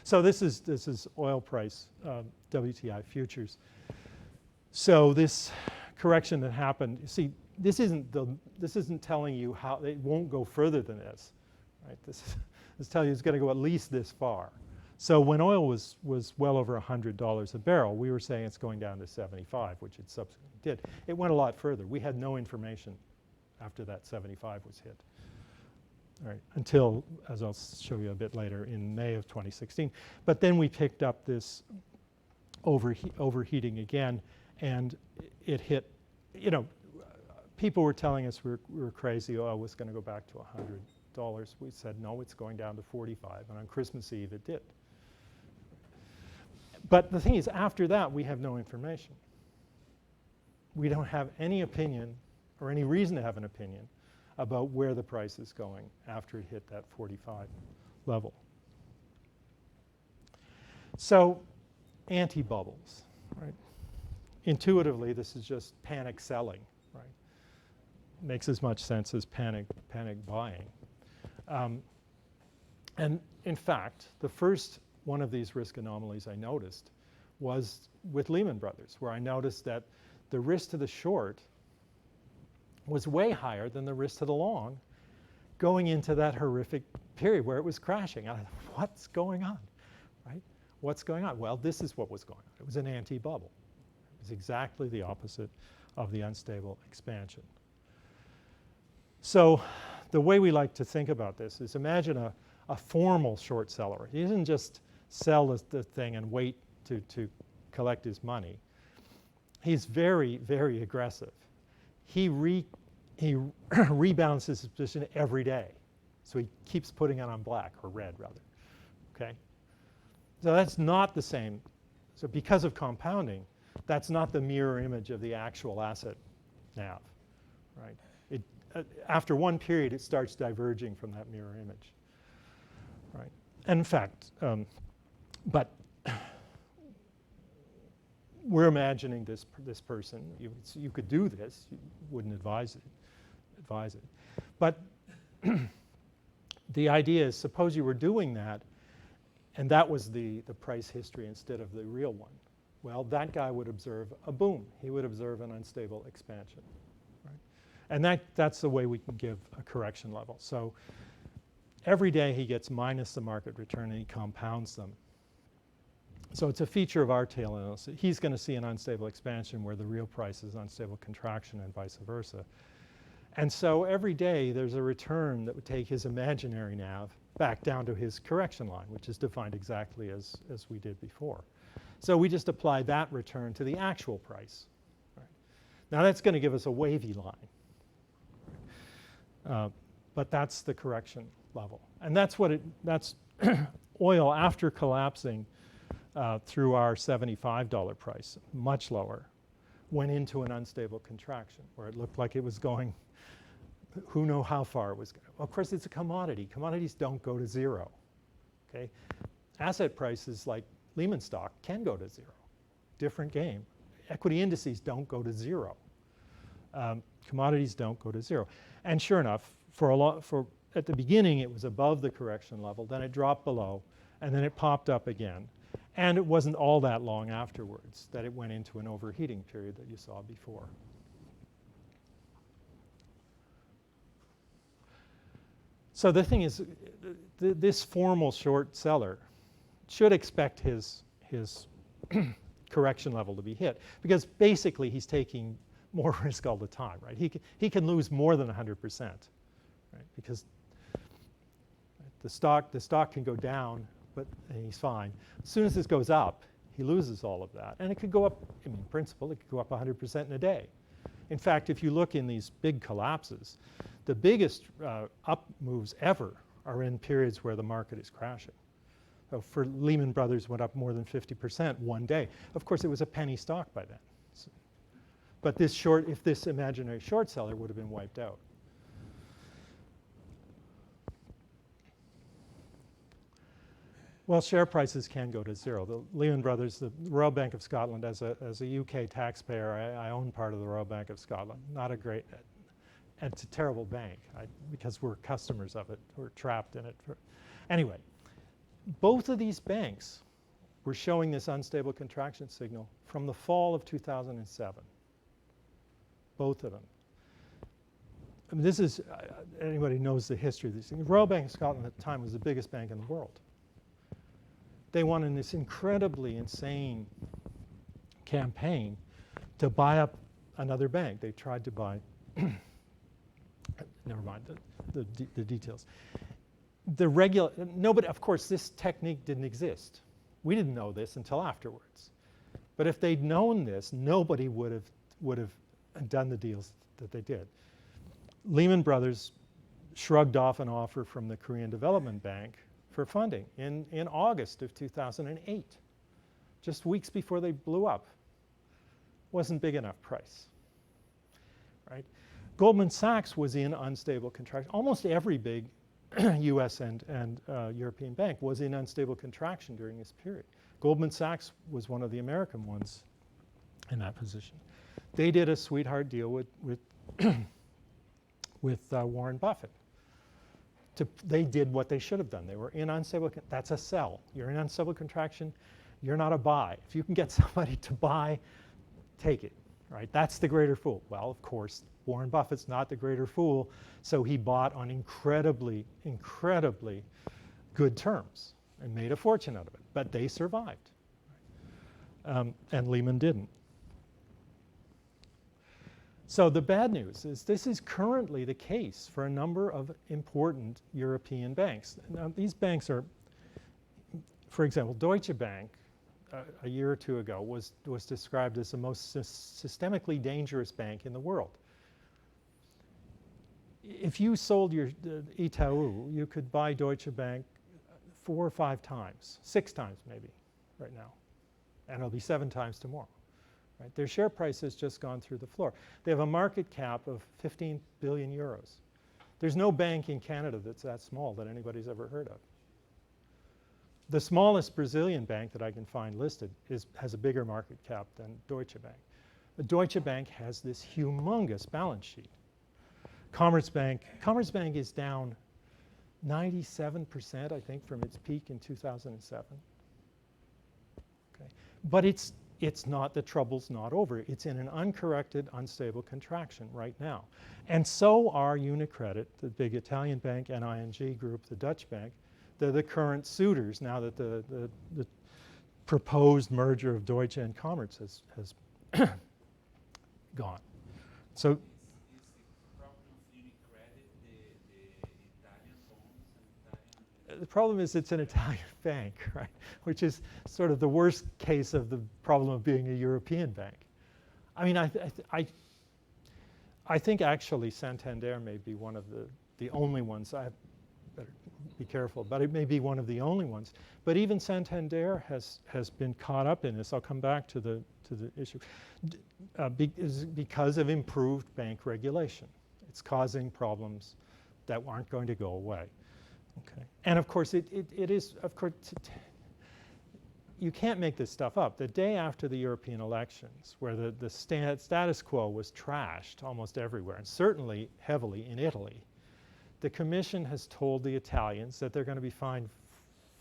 So this is oil price, WTI futures. So this correction that happened. You see, this isn't telling you how it won't go further than this, right? This is telling you it's going to go at least this far. So when oil was well over $100 a barrel, we were saying it's going down to 75, which it subsequently did. It went a lot further. We had no information after that 75 was hit. All right, until, as I'll show you a bit later, in May of 2016. But then we picked up this overheating again, and it hit, people were telling us we were crazy, oil was going to go back to $100. We said, no, it's going down to 45, and on Christmas Eve it did. But the thing is, after that, we have no information. We don't have any opinion, or any reason to have an opinion, about where the price is going after it hit that 45 level. So, anti-bubbles, right? Intuitively, this is just panic selling, right? Makes as much sense as panic buying. And in fact, the first one of these risk anomalies I noticed was with Lehman Brothers, where I noticed that the risk to the short was way higher than the risk to the long going into that horrific period where it was crashing. I thought, what's going on, right? What's going on? Well, this is what was going on. It was an anti-bubble. It was exactly the opposite of the unstable expansion. So the way we like to think about this is imagine a formal short seller. He doesn't just sell the thing and wait to collect his money. He's very, very aggressive. He rebalances his position every day. So he keeps putting it on black, or red rather, okay? So that's not the same. So because of compounding, that's not the mirror image of the actual asset NAV, right? After one period, it starts diverging from that mirror image, right? And in fact, but we're imagining this person. You could do this. You wouldn't advise it. But the idea is, suppose you were doing that, and that was the price history instead of the real one. Well, that guy would observe a boom. He would observe an unstable expansion, right? And that's the way we can give a correction level. So every day he gets minus the market return, and he compounds them. So it's a feature of our tail analysis. He's going to see an unstable expansion where the real price is unstable contraction and vice versa. And so every day there's a return that would take his imaginary NAV back down to his correction line, which is defined exactly as we did before. So we just apply that return to the actual price. Right? Now that's going to give us a wavy line. But that's the correction level. And that's oil after collapsing through our $75 price, much lower, went into an unstable contraction where it looked like it was going, who knows how far it was going. Of course, it's a commodity. Commodities don't go to zero, okay? Asset prices like Lehman stock can go to zero. Different game. Equity indices don't go to zero. Commodities don't go to zero. And sure enough, at the beginning, it was above the correction level, then it dropped below, and then it popped up again. And it wasn't all that long afterwards that it went into an overheating period that you saw before. So the thing is, this formal short seller should expect his correction level to be hit, because basically he's taking more risk all the time, right? He can lose more than 100%, right? Because the stock can go down, but he's fine. As soon as this goes up, he loses all of that, and it could go up. I mean, in principle, it could go up 100% in a day. In fact, if you look in these big collapses, the biggest up moves ever are in periods where the market is crashing. So for Lehman Brothers went up more than 50% one day. Of course, it was a penny stock by then. So, but if this imaginary short seller would have been wiped out. Well, share prices can go to zero. The Lehman Brothers, the Royal Bank of Scotland, as a UK taxpayer, I own part of the Royal Bank of Scotland. Not a great, it's a terrible bank because we're customers of it. We're trapped in it. Anyway, both of these banks were showing this unstable contraction signal from the fall of 2007. Both of them. I mean, this is, anybody knows the history of these things. The Royal Bank of Scotland at the time was the biggest bank in the world. They won in this incredibly insane campaign to buy up another bank. They tried to buy, never mind the details. Nobody, of course, this technique didn't exist. We didn't know this until afterwards. But if they'd known this, nobody would have done the deals that they did. Lehman Brothers shrugged off an offer from the Korean Development Bank for funding in August of 2008, just weeks before they blew up. Wasn't big enough price, right? Goldman Sachs was in unstable contraction. Almost every big US and European bank was in unstable contraction during this period. Goldman Sachs was one of the American ones in that position. They did a sweetheart deal with Warren Buffett. They did what they should have done. They were in unstable, that's a sell. You're in unstable contraction, you're not a buy. If you can get somebody to buy, take it, right? That's the greater fool. Well, of course, Warren Buffett's not the greater fool, so he bought on incredibly, incredibly good terms and made a fortune out of it. But they survived, and Lehman didn't. So the bad news is this is currently the case for a number of important European banks. Now, these banks are, for example, Deutsche Bank a year or two ago was described as the most systemically dangerous bank in the world. If you sold your Itaú, you could buy Deutsche Bank 4 or 5 times, 6 times maybe right now, and it'll be 7 times tomorrow. Right? Their share price has just gone through the floor. They have a market cap of 15 billion euros. There's no bank in Canada that's that small that anybody's ever heard of. The smallest Brazilian bank that I can find listed has a bigger market cap than Deutsche Bank. But Deutsche Bank has this humongous balance sheet. Commerzbank is down 97%, I think, from its peak in 2007. Okay. But it's not, the trouble's not over. It's in an uncorrected, unstable contraction right now. And so are UniCredit, the big Italian bank, and ING Group, the Dutch bank. They're the current suitors now that the proposed merger of Deutsche and Commerz has gone. So Is the problem of UniCredit the Italian bonds and Italian? the problem is it's an Italian bank, right? Which is sort of the worst case of the problem of being a European bank. I mean, I think actually Santander may be one of the only ones. I better be careful, but it may be one of the only ones. But even Santander has been caught up in this. I'll come back to the issue. Because of improved bank regulation. It's causing problems that aren't going to go away. Okay. And of course, it is, of course, you can't make this stuff up. The day after the European elections, where the status quo was trashed almost everywhere, and certainly heavily in Italy, the Commission has told the Italians that they're going to be fined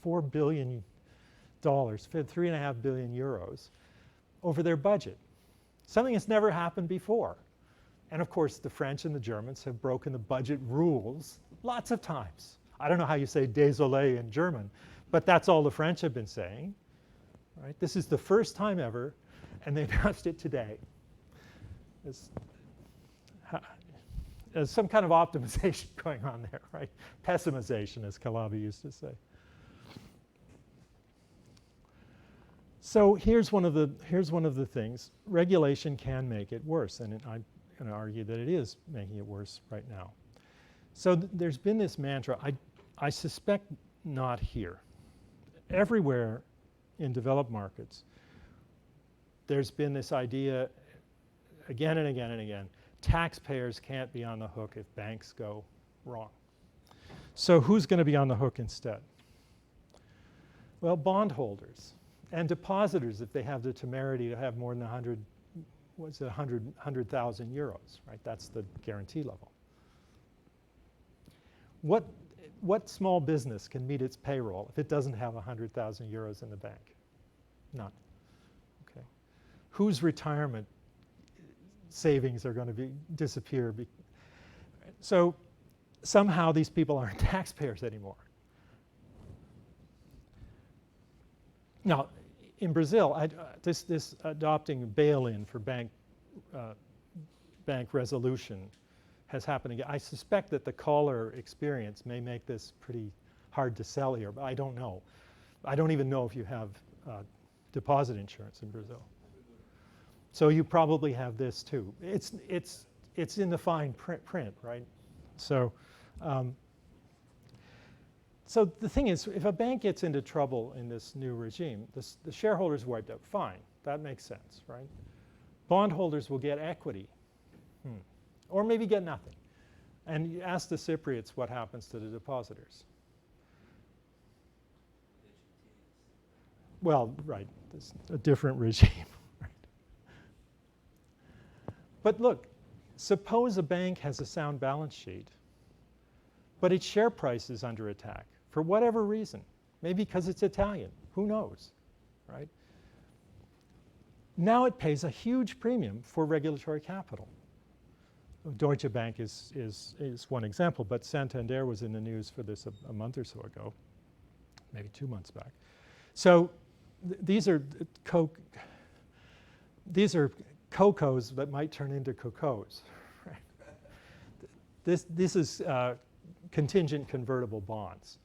$4 billion dollars, 3.5 billion euros over their budget. Something that's never happened before. And of course, the French and the Germans have broken the budget rules lots of times. I don't know how you say désolé in German, but that's all the French have been saying. Right? This is the first time ever, and they announced it today. There's some kind of optimization going on there, right? Pessimization, as Calabi used to say. So here's one of the things. Regulation can make it worse, and I'm going to argue that it is making it worse right now. So there's been this mantra. I suspect not here. Everywhere in developed markets, there's been this idea again and again and again. Taxpayers can't be on the hook if banks go wrong. So who's going to be on the hook instead? Well, bondholders and depositors if they have the temerity to have more than 100,000 euros, right? That's the guarantee level. What small business can meet its payroll if it doesn't have 100,000 euros in the bank? None. Okay. Whose retirement savings are going to disappear? So somehow these people aren't taxpayers anymore. Now, in Brazil, this adopting bail-in for bank resolution has happened again. I suspect that the Collor experience may make this pretty hard to sell here, but I don't know. I don't even know if you have deposit insurance in Brazil. So you probably have this too. It's in the fine print, right? So, so the thing is, if a bank gets into trouble in this new regime, the shareholders wiped out. Fine, that makes sense, right? Bondholders will get equity, or maybe get nothing. And you ask the Cypriots what happens to the depositors. Well, right, there's a different regime. Right? But look, suppose a bank has a sound balance sheet, but its share price is under attack for whatever reason. Maybe because it's Italian, who knows, right? Now it pays a huge premium for regulatory capital. Deutsche Bank is one example, but Santander was in the news for this a month or so ago, maybe 2 months back. So these are cocos that might turn into cocos. Right? This is contingent convertible bonds.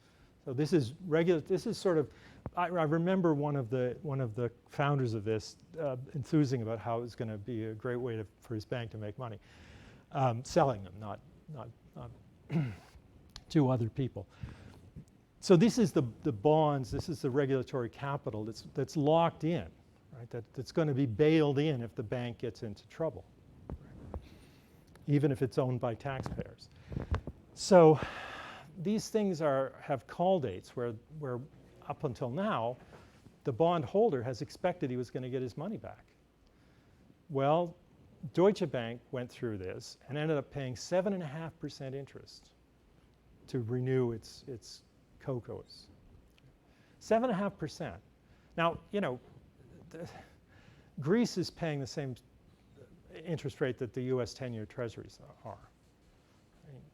So this is regular. This is sort of. I remember one of the founders of this enthusing about how it was going to be a great way for his bank to make money, selling them, not to other people. So this is the bonds. This is the regulatory capital that's locked in, right? That's going to be bailed in if the bank gets into trouble, right? Even if it's owned by taxpayers. So these things have call dates where up until now, the bondholder has expected he was going to get his money back. Well, Deutsche Bank went through this and ended up paying 7.5% interest to renew its COCOs. 7.5%. Now, you know, Greece is paying the same interest rate that the US 10-year treasuries are.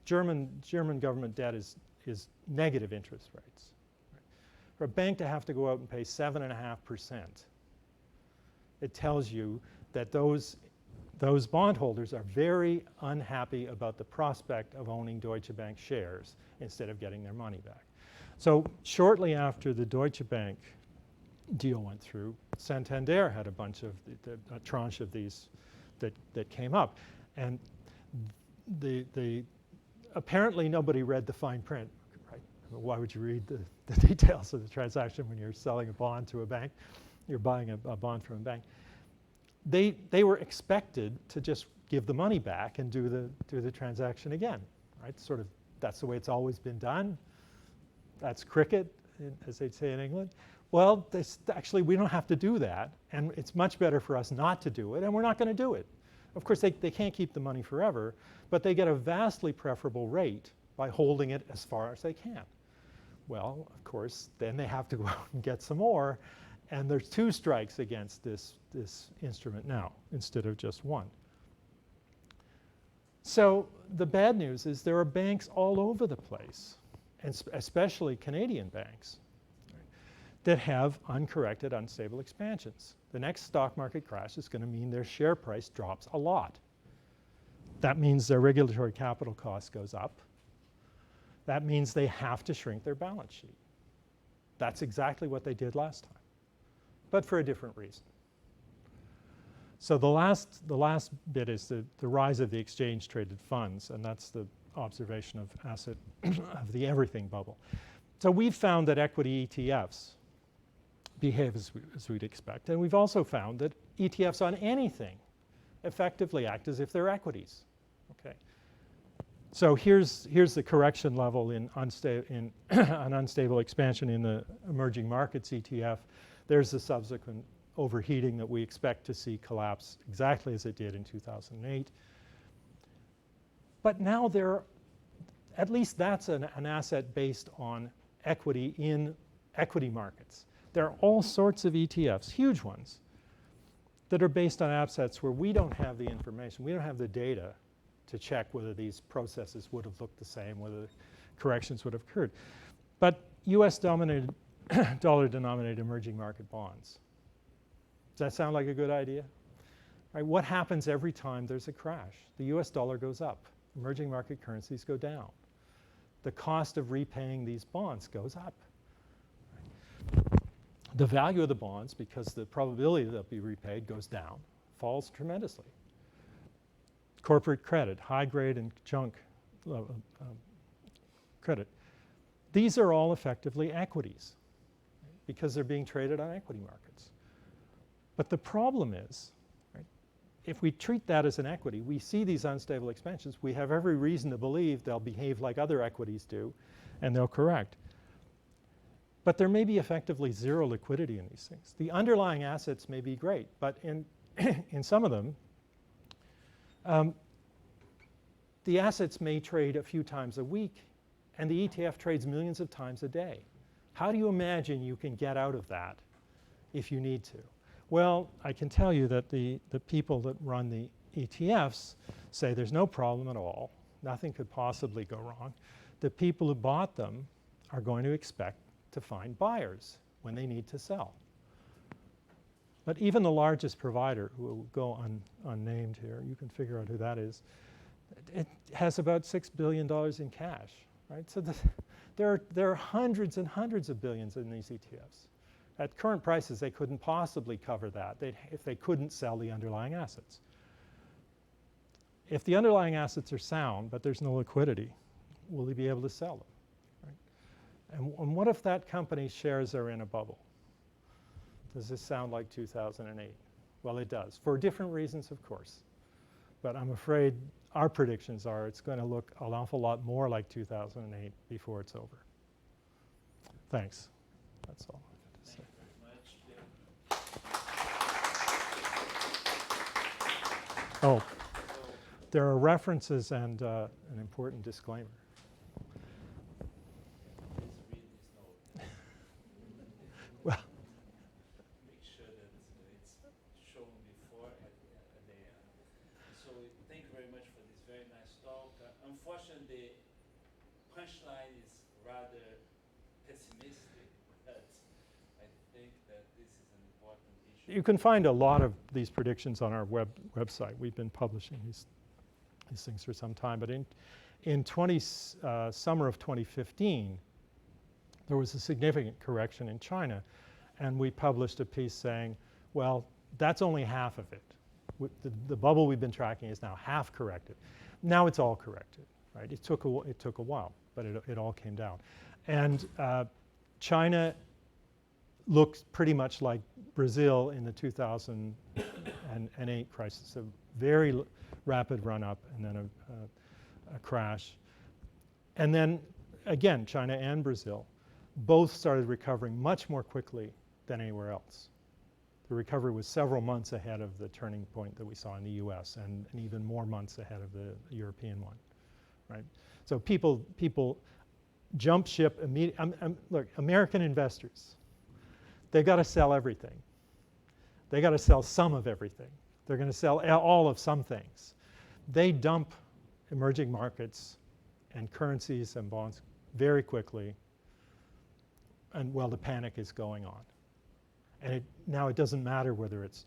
German government debt is negative interest rates. For a bank to have to go out and pay 7.5%, it tells you that those bondholders are very unhappy about the prospect of owning Deutsche Bank shares instead of getting their money back. So shortly after the Deutsche Bank deal went through, Santander had a tranche of these that came up. And apparently nobody read the fine print, right? Why would you read the details of the transaction when you're selling a bond to a bank? You're buying a bond from a bank. They were expected to just give the money back and do the transaction again, right? Sort of, that's the way it's always been done. That's cricket, as they'd say in England. Well, actually, we don't have to do that, and it's much better for us not to do it, and we're not going to do it. Of course, they can't keep the money forever, but they get a vastly preferable rate by holding it as far as they can. Well, of course, then they have to go out and get some more, and there's 2 strikes against this instrument now instead of just 1. So the bad news is there are banks all over the place, and especially Canadian banks, that have uncorrected, unstable expansions. The next stock market crash is going to mean their share price drops a lot. That means their regulatory capital cost goes up. That means they have to shrink their balance sheet. That's exactly what they did last time, but for a different reason. So the last bit is the rise of the exchange-traded funds, and that's the observation of asset of the everything bubble. So we've found that equity ETFs behave as we'd expect, and we've also found that ETFs on anything effectively act as if they're equities. Okay. So here's the correction level in an unstable expansion in the emerging markets ETF. There's the subsequent overheating that we expect to see collapse exactly as it did in 2008. But now at least that's an asset based on equity in equity markets. There are all sorts of ETFs, huge ones, that are based on assets where we don't have the information, we don't have the data to check whether these processes would have looked the same, whether corrections would have occurred. But US-dominated, dollar-denominated emerging market bonds. Does that sound like a good idea? Right, what happens every time there's a crash? The US dollar goes up. Emerging market currencies go down. The cost of repaying these bonds goes up. The value of the bonds, because the probability that they'll be repaid goes down, falls tremendously. Corporate credit, high grade and junk credit. These are all effectively equities because they're being traded on equity markets. But the problem is, right, if we treat that as an equity, we see these unstable expansions, we have every reason to believe they'll behave like other equities do, and they'll correct. But there may be effectively zero liquidity in these things. The underlying assets may be great, but in some of them, the assets may trade a few times a week, and the ETF trades millions of times a day. How do you imagine you can get out of that if you need to? Well, I can tell you that the people that run the ETFs say there's no problem at all. Nothing could possibly go wrong. The people who bought them are going to expect to find buyers when they need to sell. But even the largest provider, who will go unnamed here, you can figure out who that is, it has about $6 billion in cash, right? So there are hundreds and hundreds of billions in these ETFs. At current prices, they couldn't possibly cover that if they couldn't sell the underlying assets. If the underlying assets are sound, but there's no liquidity, will they be able to sell them? Right? And what if that company's shares are in a bubble? Does this sound like 2008? Well, it does, for different reasons, of course. But I'm afraid our predictions are it's going to look an awful lot more like 2008 before it's over. Thanks. That's all I have to say. Thank you very much, Bill. Oh, there are references and an important disclaimer. Please read this note. Well, Make sure that it's shown before at the end. So thank you very much for this very nice talk. Unfortunately, the punchline is rather pessimistic, but I think that this is an important issue. you can find a lot of these predictions on our website. We've been publishing these things for some time. But in summer of 2015, there was a significant correction in China. And we published a piece saying, well, that's only half of it. The bubble we've been tracking is now half corrected. Now it's all corrected, right? It took a while, but it all came down. And China looks pretty much like Brazil in the 2008 crisis. A very rapid run up and then a crash. And then again, China and Brazil both started recovering much more quickly than anywhere else. The recovery was several months ahead of the turning point that we saw in the US and even more months ahead of the European one, right? So people jump ship immediately. Look, American investors, they've got to sell everything. They got to sell some of everything. They're going to sell all of some things. They dump emerging markets and currencies and bonds very quickly, and while the panic is going on. And now it doesn't matter whether it's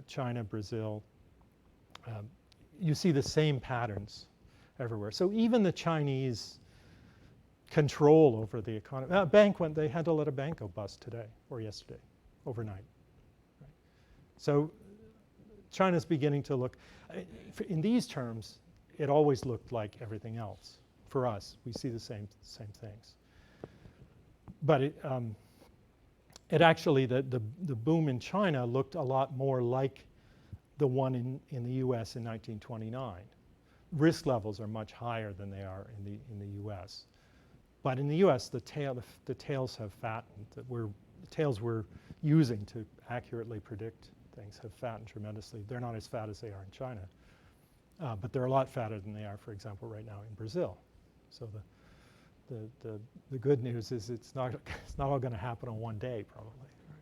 China, Brazil. You see the same patterns everywhere. So even the Chinese control over the economy. They had to let a bank go bust today or yesterday, overnight. Right? So China's beginning to look, in these terms, it always looked like everything else. For us, we see the same things. But it actually, the boom in China looked a lot more like the one in the US in 1929. Risk levels are much higher than they are in the US. But in the US, the tails have fattened. The tails we're using to accurately predict things have fattened tremendously. They're not as fat as they are in China. But they're a lot fatter than they are, for example, right now in Brazil. So the good news is it's not all going to happen on one day, probably. Right?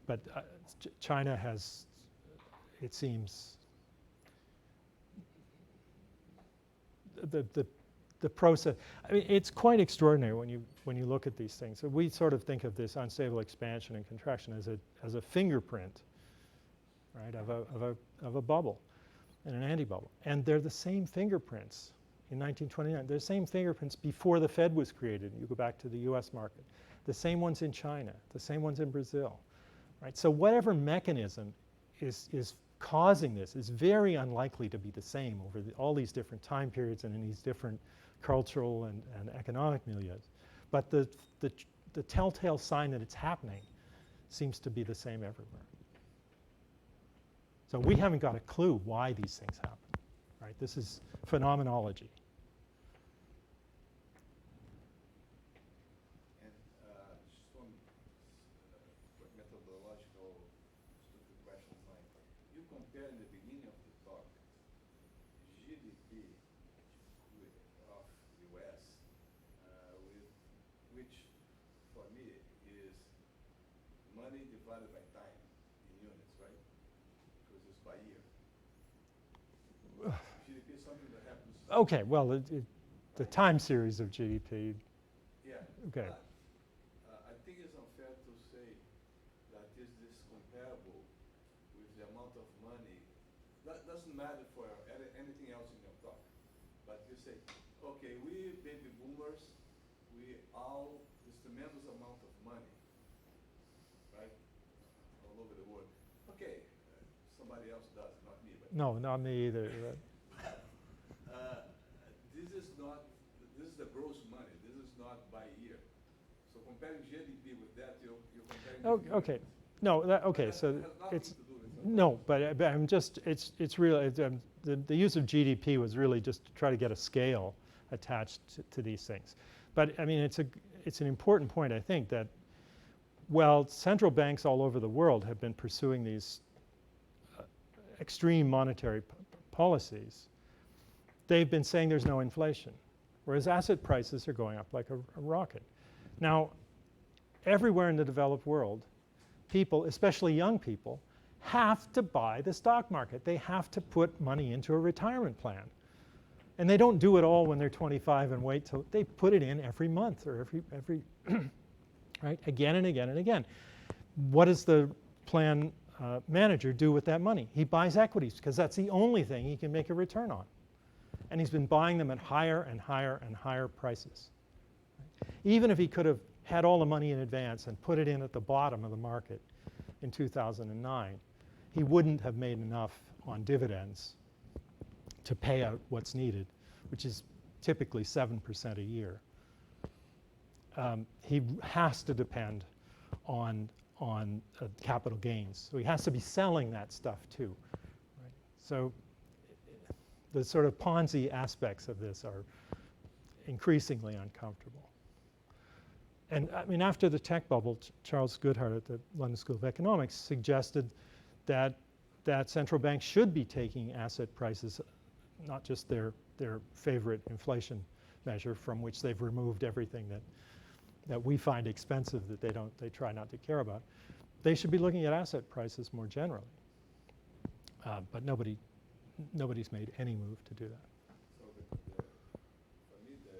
But China has, it seems, the process. I mean, it's quite extraordinary when you look at these things. So we sort of think of this unstable expansion and contraction as a fingerprint, right, of a bubble and an anti-bubble, and they're the same fingerprints. In 1929, they're the same fingerprints before the Fed was created. You go back to the US market. The same ones in China, the same ones in Brazil. Right? So whatever mechanism is causing this is very unlikely to be the same over all these different time periods and in these different cultural and economic milieus. But the telltale sign that it's happening seems to be the same everywhere. So we haven't got a clue why these things happen. Right? This is phenomenology. Just one methodological stupid question of mine. You compare in the beginning of the talk GDP of US with which for me is money divided by time in units, right? Because it's by year. GDP is something that happens. Okay, well, the time series of GDP. Yeah. Okay. I think it's unfair to say that is this comparable with the amount of money. That doesn't matter for anything else in your talk. But you say, okay, we baby boomers, we all this tremendous amount of money, right, all over the world. Okay, somebody else does, not me. But No, not me either. This is the gross money. This is not by year. So comparing GDP with that, you're comparing. Oh, okay. No, okay. So it's no, but I'm just it's really the use of GDP was really just to try to get a scale attached to these things. But I mean, it's an important point, I think, that while central banks all over the world have been pursuing these extreme monetary policies, they've been saying there's no inflation, whereas asset prices are going up like a rocket. Now, everywhere in the developed world, people, especially young people, have to buy the stock market. They have to put money into a retirement plan. And they don't do it all when they're 25 and wait till they put it in every month or every right, again and again and again. What does the plan manager do with that money? He buys equities because that's the only thing he can make a return on. And he's been buying them at higher and higher and higher prices. Even if he could have had all the money in advance and put it in at the bottom of the market in 2009, he wouldn't have made enough on dividends to pay out what's needed, which is typically 7% a year. He has to depend on capital gains. So he has to be selling that stuff too. Right? So the sort of Ponzi aspects of this are increasingly uncomfortable. And I mean, after the tech bubble, Charles Goodhart at the London School of Economics suggested that central banks should be taking asset prices, not just their favorite inflation measure from which they've removed everything that we find expensive that they try not to care about. They should be looking at asset prices more generally. But nobody's made any move to do that. So for me, the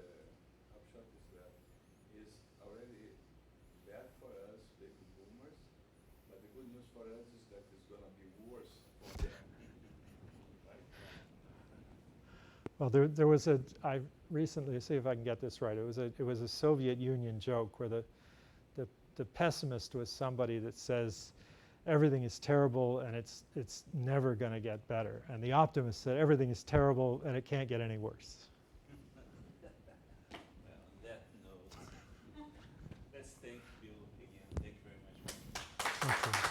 upshot is that it's already bad for us, baby boomers, but the good news for us is that it's going to be worse for them. Right? Well, there was I recently, see if I can get this right, it was a Soviet Union joke where the pessimist was somebody that says everything is terrible and it's never going to get better. And the optimist said everything is terrible and it can't get any worse. Well, on that note, let's thank Bill again. Thank you very much. Thank you.